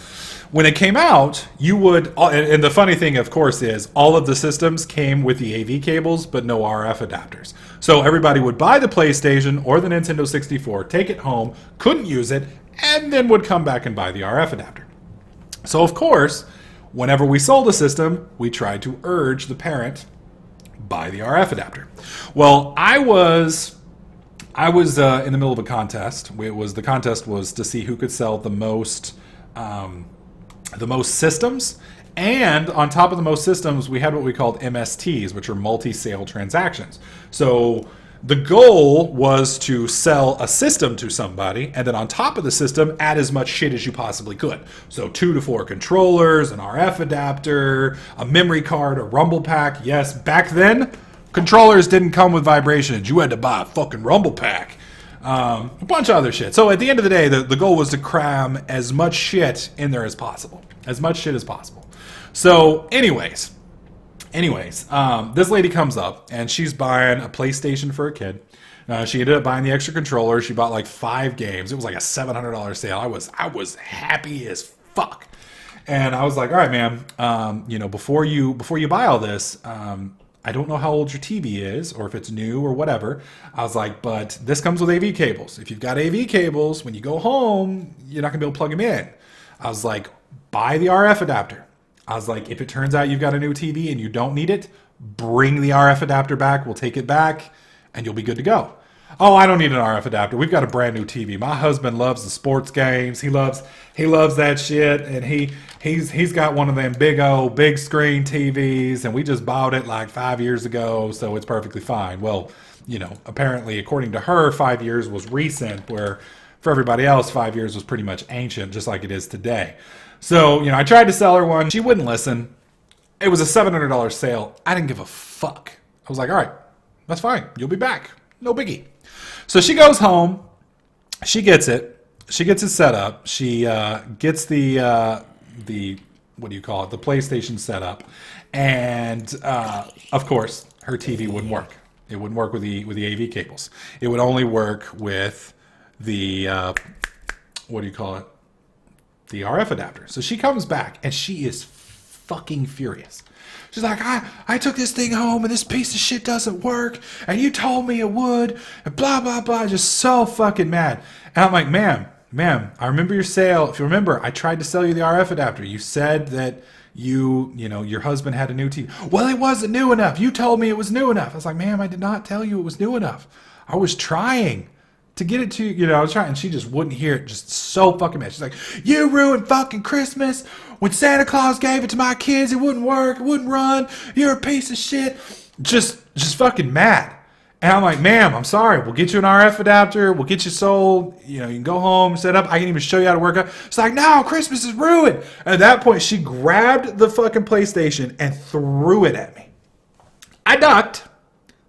when it came out, you would, and the funny thing, of course, is all of the systems came with the AV cables, but no RF adapters. So everybody would buy the PlayStation or the Nintendo 64, take it home, couldn't use it, and then would come back and buy the RF adapter. So, of course, whenever we sold a system, we tried to urge the parent buy the RF adapter. Well, I was in the middle of a contest. The contest was to see who could sell the most systems, and on top of the most systems, we had what we called MSTs, which are multi-sale transactions. So the goal was to sell a system to somebody, and then on top of the system, add as much shit as you possibly could. So 2 to 4 controllers, an RF adapter, a memory card, a rumble pack. Yes, back then, controllers didn't come with vibrations. You had to buy a fucking rumble pack. A bunch of other shit. So at the end of the day, the goal was to cram as much shit in there as possible. As much shit as possible. So anyways, this lady comes up and she's buying a PlayStation for a kid. She ended up buying the extra controller. She bought like 5 games. It was like a $700 sale. I was happy as fuck. And I was like, all right, man, before you buy all this, I don't know how old your TV is or if it's new or whatever. I was like, but this comes with AV cables. If you've got AV cables, when you go home, you're not gonna be able to plug them in. I was like, buy the RF adapter. I was like, if it turns out you've got a new TV and you don't need it, bring the RF adapter back. We'll take it back and you'll be good to go. Oh, I don't need an RF adapter. We've got a brand new TV. My husband loves the sports games. He loves that shit, and he's got one of them big screen TVs, and we just bought it like 5 years ago, so it's perfectly fine. Well, apparently, according to her, 5 years was recent, where for everybody else, 5 years was pretty much ancient, just like it is today. So, I tried to sell her one. She wouldn't listen. It was a $700 sale. I didn't give a fuck. I was like, all right, that's fine. You'll be back. No biggie. So she goes home. She gets it. She gets it set up. She gets the what do you call it? The PlayStation set up. And of course, her TV wouldn't work. It wouldn't work with the AV cables. It would only work with the what do you call it? The RF adapter. So she comes back and she is fucking furious. She's like, I took this thing home and this piece of shit doesn't work and you told me it would and blah, blah, blah. Just so fucking mad. And I'm like, ma'am, I remember your sale. If you remember, I tried to sell you the RF adapter. You said that your husband had a new TV. Well, it wasn't new enough. You told me it was new enough. I was like, ma'am, I did not tell you it was new enough. I was trying to get it to you. I was trying, and she just wouldn't hear it. Just so fucking mad. She's like, you ruined fucking Christmas. When Santa Claus gave it to my kids, it wouldn't work. It wouldn't run. You're a piece of shit. Just fucking mad. And I'm like, ma'am, I'm sorry. We'll get you an RF adapter. We'll get you sold. You can go home, set up. I can even show you how to work it. It's like, no, Christmas is ruined. And at that point, she grabbed the fucking PlayStation and threw it at me. I ducked.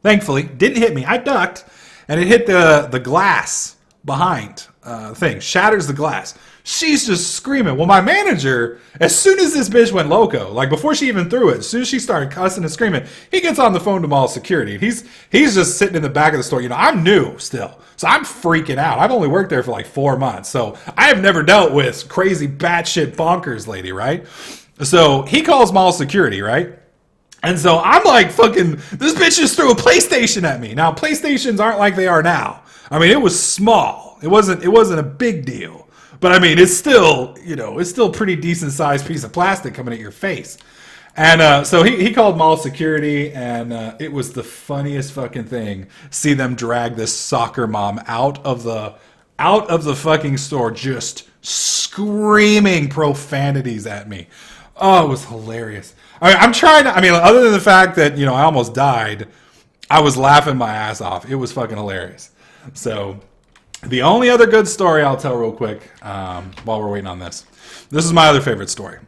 Thankfully, didn't hit me. I ducked. And it hit the glass behind thing. Shatters the glass. She's just screaming. Well, my manager, as soon as this bitch went loco, like before she even threw it, as soon as she started cussing and screaming, he gets on the phone to mall security. He's just sitting in the back of the store. I'm new still. So I'm freaking out. I've only worked there for like 4 months. So I have never dealt with crazy batshit bonkers lady, right? So he calls mall security, right? And so I'm like, fucking, this bitch just threw a PlayStation at me. Now, PlayStations aren't like they are now. I mean, it was small. It wasn't a big deal. But I mean, it's still, it's still a pretty decent sized piece of plastic coming at your face. And so he called mall security, and it was the funniest fucking thing. See them drag this soccer mom out of the fucking store, just screaming profanities at me. Oh, it was hilarious. Other than the fact that, I almost died, I was laughing my ass off. It was fucking hilarious. So the only other good story I'll tell real quick while we're waiting on this. This is my other favorite story.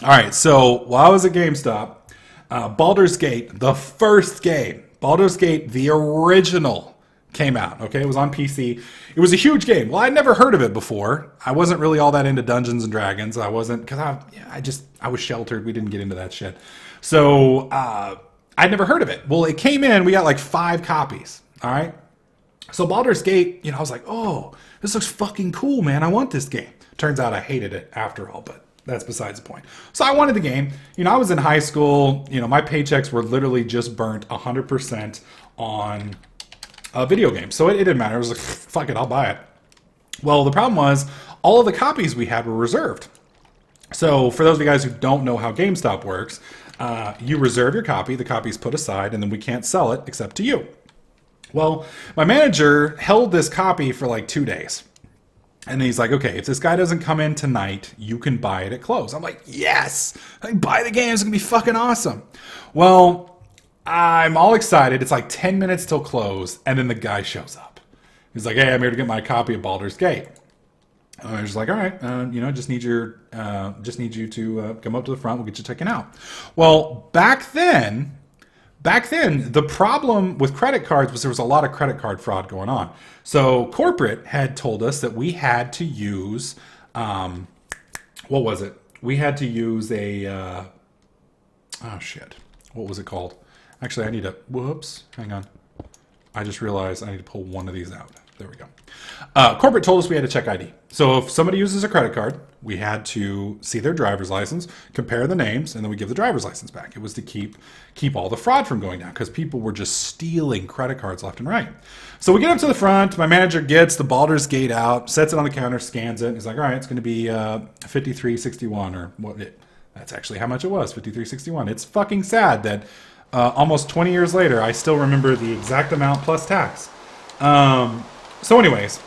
All right, so while I was at GameStop, Baldur's Gate, the first game, Baldur's Gate, the original, came out. Okay, it was on PC. It was a huge game. Well, I'd never heard of it before. I wasn't really all that into Dungeons and Dragons. I wasn't, because I was sheltered. We didn't get into that shit. So I'd never heard of it. Well, it came in. We got like 5 copies. All right. So Baldur's Gate, I was like, oh, this looks fucking cool, man. I want this game. Turns out I hated it after all, but that's besides the point. So I wanted the game. I was in high school. My paychecks were literally just burnt 100% on video games. So it didn't matter. I was like, fuck it, I'll buy it. Well, the problem was all of the copies we had were reserved. So for those of you guys who don't know how GameStop works, You reserve your copy, the copy's put aside, and then we can't sell it except to you. Well, my manager held this copy for like 2 days. And he's like, okay, if this guy doesn't come in tonight, you can buy it at close. I'm like, yes, I can buy the game. It's going to be fucking awesome. Well, I'm all excited. It's like 10 minutes till close. And then the guy shows up. He's like, hey, I'm here to get my copy of Baldur's Gate. And I was just like, all right, just need you to come up to the front. We'll get you taken out. Well, back then, the problem with credit cards was there was a lot of credit card fraud going on. So corporate had told us that we had to use, what was it? We had to use a, what was it called? Actually, hang on. I just realized I need to pull one of these out. There we go. Corporate told us we had to check ID. So if somebody uses a credit card, we had to see their driver's license, compare the names, and then we give the driver's license back. It was to keep all the fraud from going down because people were just stealing credit cards left and right. So we get up to the front. My manager gets the Baldur's Gate out, sets it on the counter, scans it. He's like, all right, it's going to be $53.61 or what? That's actually how much it was, $53.61. It's fucking sad that almost 20 years later, I still remember the exact amount plus tax. So anyways,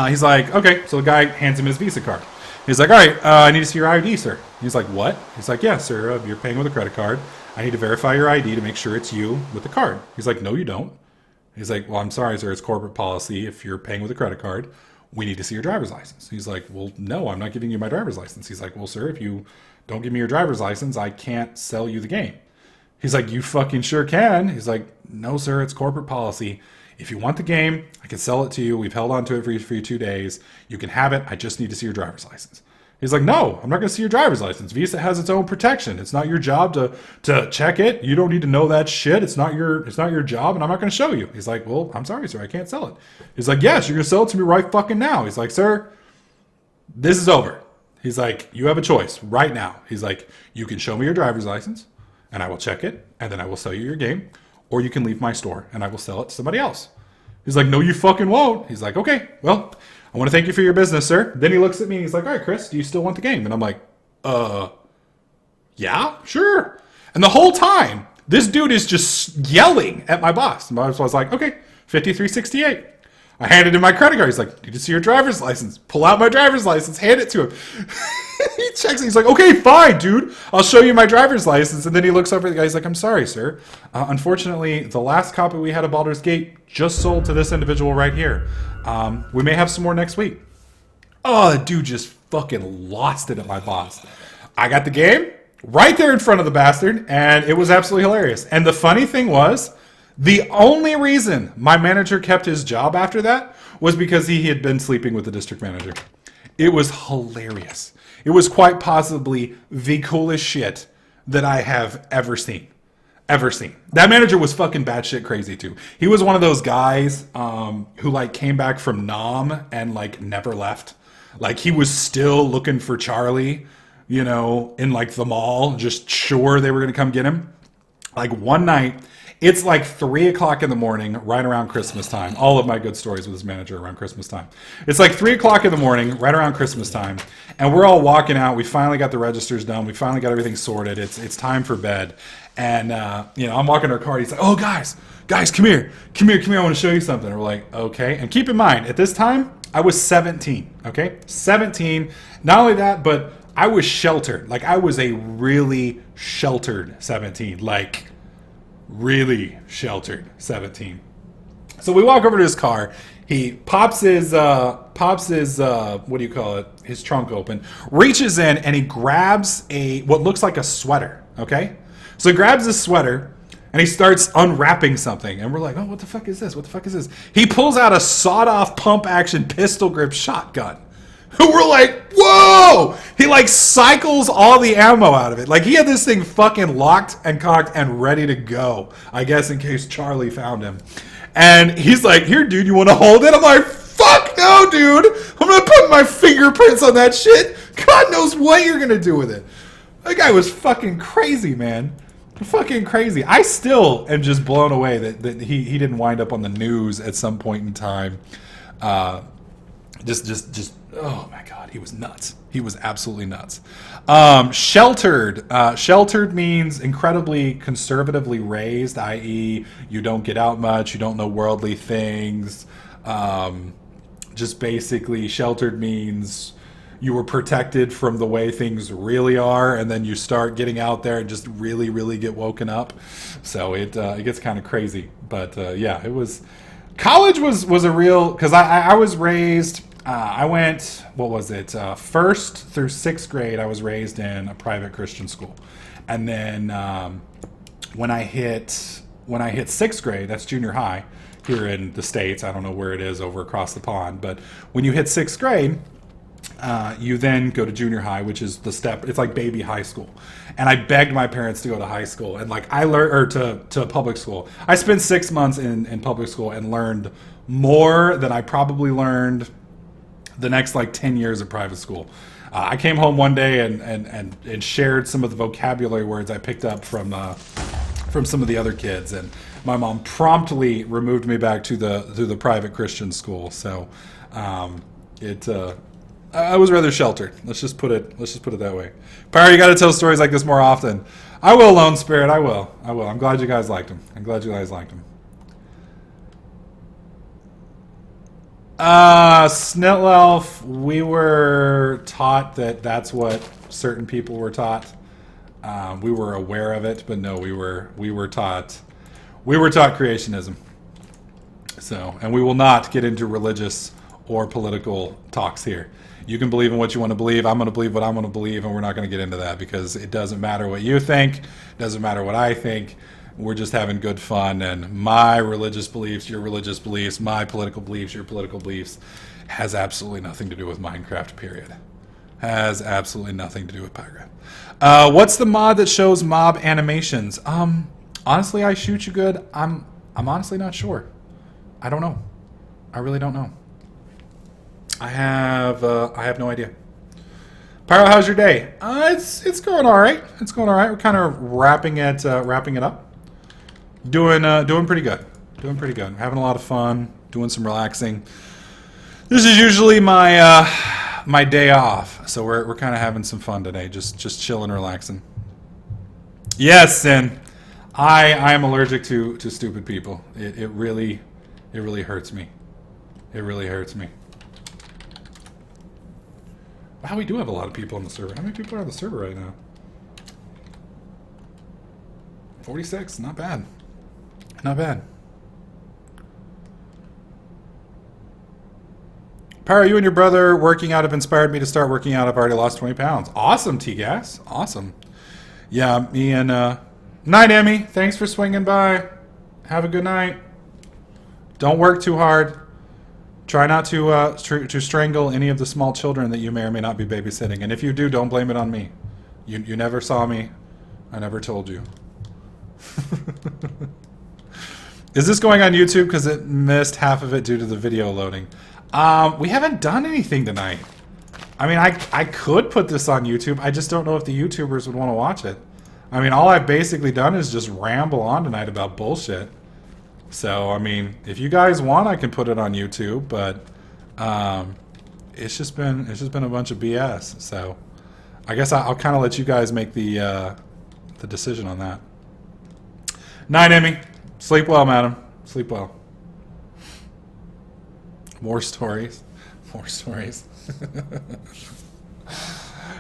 he's like, okay, so the guy hands him his Visa card. He's like, all right, I need to see your ID, sir. He's like, what? He's like, yeah, sir, you're paying with a credit card. I need to verify your ID to make sure it's you with the card. He's like, no, you don't. He's like, well, I'm sorry, sir, it's corporate policy. If you're paying with a credit card, we need to see your driver's license. He's like, well, no, I'm not giving you my driver's license. He's like, well, sir, if you don't give me your driver's license, I can't sell you the game. He's like, you fucking sure can. He's like, no, sir, it's corporate policy. If you want the game, I can sell it to you. We've held on to it for you 2 days. You can have it. I just need to see your driver's license. He's like, no, I'm not going to see your driver's license. Visa has its own protection. It's not your job to check it. You don't need to know that shit. It's not your job, and I'm not going to show you. He's like, well, I'm sorry, sir. I can't sell it. He's like, yes, you're going to sell it to me right fucking now. He's like, sir, this is over. He's like, you have a choice right now. He's like, you can show me your driver's license, and I will check it, and then I will sell you your game. Or you can leave my store and I will sell it to somebody else. He's like, no, you fucking won't. He's like, okay, well, I want to thank you for your business, sir. Then he looks at me and he's like, all right, Chris, do you still want the game? And I'm like, yeah, sure. And the whole time, this dude is just yelling at my boss. My boss was like, okay, $53.68. I handed him my credit card. He's like, need to see your driver's license. Pull out my driver's license, hand it to him. He checks it. He's like, okay, fine, dude. I'll show you my driver's license. And then he looks over at the guy. He's like, I'm sorry, sir. Unfortunately, the last copy we had of Baldur's Gate just sold to this individual right here. We may have some more next week. Oh, the dude just fucking lost it at my boss. I got the game right there in front of the bastard, and it was absolutely hilarious. And the funny thing was, the only reason my manager kept his job after that was because he had been sleeping with the district manager. It was hilarious. It was quite possibly the coolest shit that I have ever seen. Ever seen. That manager was fucking batshit crazy too. He was one of those guys who like came back from Nam and like never left. Like he was still looking for Charlie, you know, in like the mall, just sure they were going to come get him. Like one night, it's like 3 o'clock in the morning, right around Christmas time. All of my good stories with this manager around Christmas time. It's like 3 o'clock in the morning, right around Christmas time. And we're all walking out. We finally got the registers done. We finally got everything sorted. It's time for bed. And, I'm walking to our car. He's like, oh, guys, come here. Come here. I want to show you something. And we're like, okay. And keep in mind, at this time, I was 17, okay? 17. Not only that, but I was sheltered. Like, I was a really sheltered 17. Like, really sheltered 17. So we walk over to his car. He pops his what do you call it? His trunk open, reaches in, and he grabs what looks like a sweater. Okay, so he grabs this sweater and he starts unwrapping something, and we're like, oh, what the fuck is this? What the fuck is this? He pulls out a sawed-off pump-action pistol grip shotgun. We're like, whoa! He like cycles all the ammo out of it. Like he had this thing fucking locked and cocked and ready to go. I guess in case Charlie found him. And he's like, here, dude, you want to hold it? I'm like, fuck no, dude. I'm going to put my fingerprints on that shit. God knows what you're going to do with it. That guy was fucking crazy, man. Fucking crazy. I still am just blown away that he didn't wind up on the news at some point in time. Just oh my god, he was nuts. He was absolutely nuts. Sheltered. Sheltered means incredibly conservatively raised, i.e., you don't get out much, you don't know worldly things. Just basically, sheltered means you were protected from the way things really are, and then you start getting out there and just really, really get woken up. So it gets kind of crazy. But yeah, it was. College was a real, because I was raised. I went, what was it? First through sixth grade, I was raised in a private Christian school, and then when I hit sixth grade, that's junior high here in the States. I don't know where it is over across the pond, but when you hit sixth grade, you then go to junior high, which is the step. It's like baby high school. And I begged my parents to go to high school, and like I learned, or to public school. I spent 6 months in public school and learned more than I probably learned the next like 10 years of private school. I came home one day and shared some of the vocabulary words I picked up from some of the other kids, and my mom promptly removed me back to the private Christian school. So I was rather sheltered. Let's just put it that way. Pyro, you got to tell stories like this more often. I will, Lone Spirit. I will. I'm glad you guys liked him. Snittelelf, we were taught that that's what certain people were taught. We were aware of it, but no, we were taught creationism. So, and we will not get into religious or political talks here. You can believe in what you want to believe. I'm going to believe what I'm going to believe, and we're not going to get into that because it doesn't matter what you think. It doesn't matter what I think. We're just having good fun, and my religious beliefs, your religious beliefs, my political beliefs, your political beliefs, has absolutely nothing to do with Minecraft, period. Has absolutely nothing to do with Pyro. What's the mod that shows mob animations? Honestly, I shoot you good. I'm honestly not sure. I don't know. I really don't know. I have no idea. Pyro, how's your day? It's going all right. It's going all right. We're kind of wrapping it up. Doing pretty good. Having a lot of fun. Doing some relaxing. This is usually my day off, so we're kind of having some fun today. Just chilling, relaxing. Yes, and I am allergic to stupid people. It really hurts me. It really hurts me. Wow, we do have a lot of people on the server. How many people are on the server right now? 46, not bad. Not bad. Pyro, you and your brother working out have inspired me to start working out. I've already lost 20 pounds. Awesome, T-Gas. Awesome. Yeah, me and... Night, Emmy. Thanks for swinging by. Have a good night. Don't work too hard. Try not to strangle any of the small children that you may or may not be babysitting. And if you do, don't blame it on me. You never saw me. I never told you. Is this going on YouTube? Because it missed half of it due to the video loading. We haven't done anything tonight. I mean, I could put this on YouTube. I just don't know if the YouTubers would want to watch it. I mean, all I've basically done is just ramble on tonight about bullshit. So, I mean, if you guys want, I can put it on YouTube, but it's just been a bunch of BS. So, I guess I'll kind of let you guys make the decision on that. Night, Emmy. Sleep well, madam. Sleep well. More stories. More stories.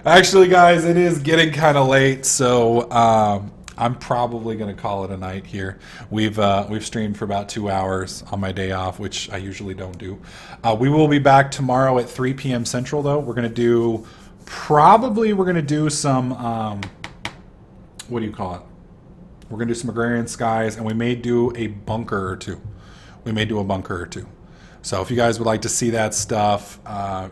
Actually, guys, it is getting kind of late, so I'm probably going to call it a night here. We've streamed for about 2 hours on my day off, which I usually don't do. We will be back tomorrow at 3 p.m. Central, though. We're going to do some, what do you call it? We're going to do some Agrarian Skies, and we may do a bunker or two. So if you guys would like to see that stuff,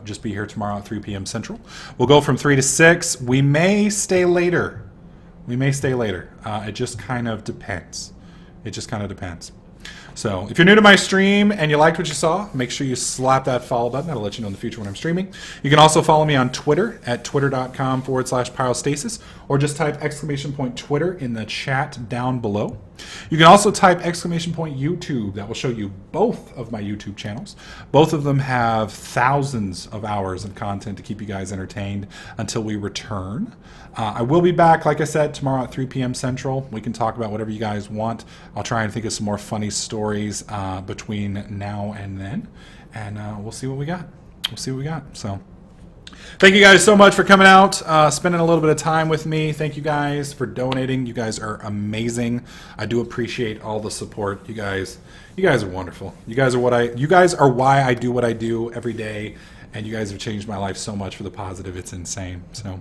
just be here tomorrow at 3 p.m. Central. We'll go from 3 to 6. We may stay later. It just kind of depends. So if you're new to my stream and you liked what you saw, make sure you slap that follow button. That'll let you know in the future when I'm streaming. You can also follow me on Twitter at twitter.com/pyrostasis, or just type !Twitter in the chat down below. You can also type !YouTube. That will show you both of my YouTube channels. Both of them have thousands of hours of content to keep you guys entertained until we return. I will be back, like I said, tomorrow at 3 p.m. Central. We can talk about whatever you guys want. I'll try and think of some more funny stories between now and then. And we'll see what we got. We'll see what we got. So thank you guys so much for coming out, spending a little bit of time with me. Thank you guys for donating. You guys are amazing. I do appreciate all the support. You guys are wonderful. You guys are why I do what I do every day, and you guys have changed my life so much for the positive. It's insane. So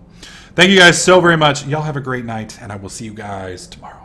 thank you guys so very much. Y'all have a great night, and I will see you guys tomorrow.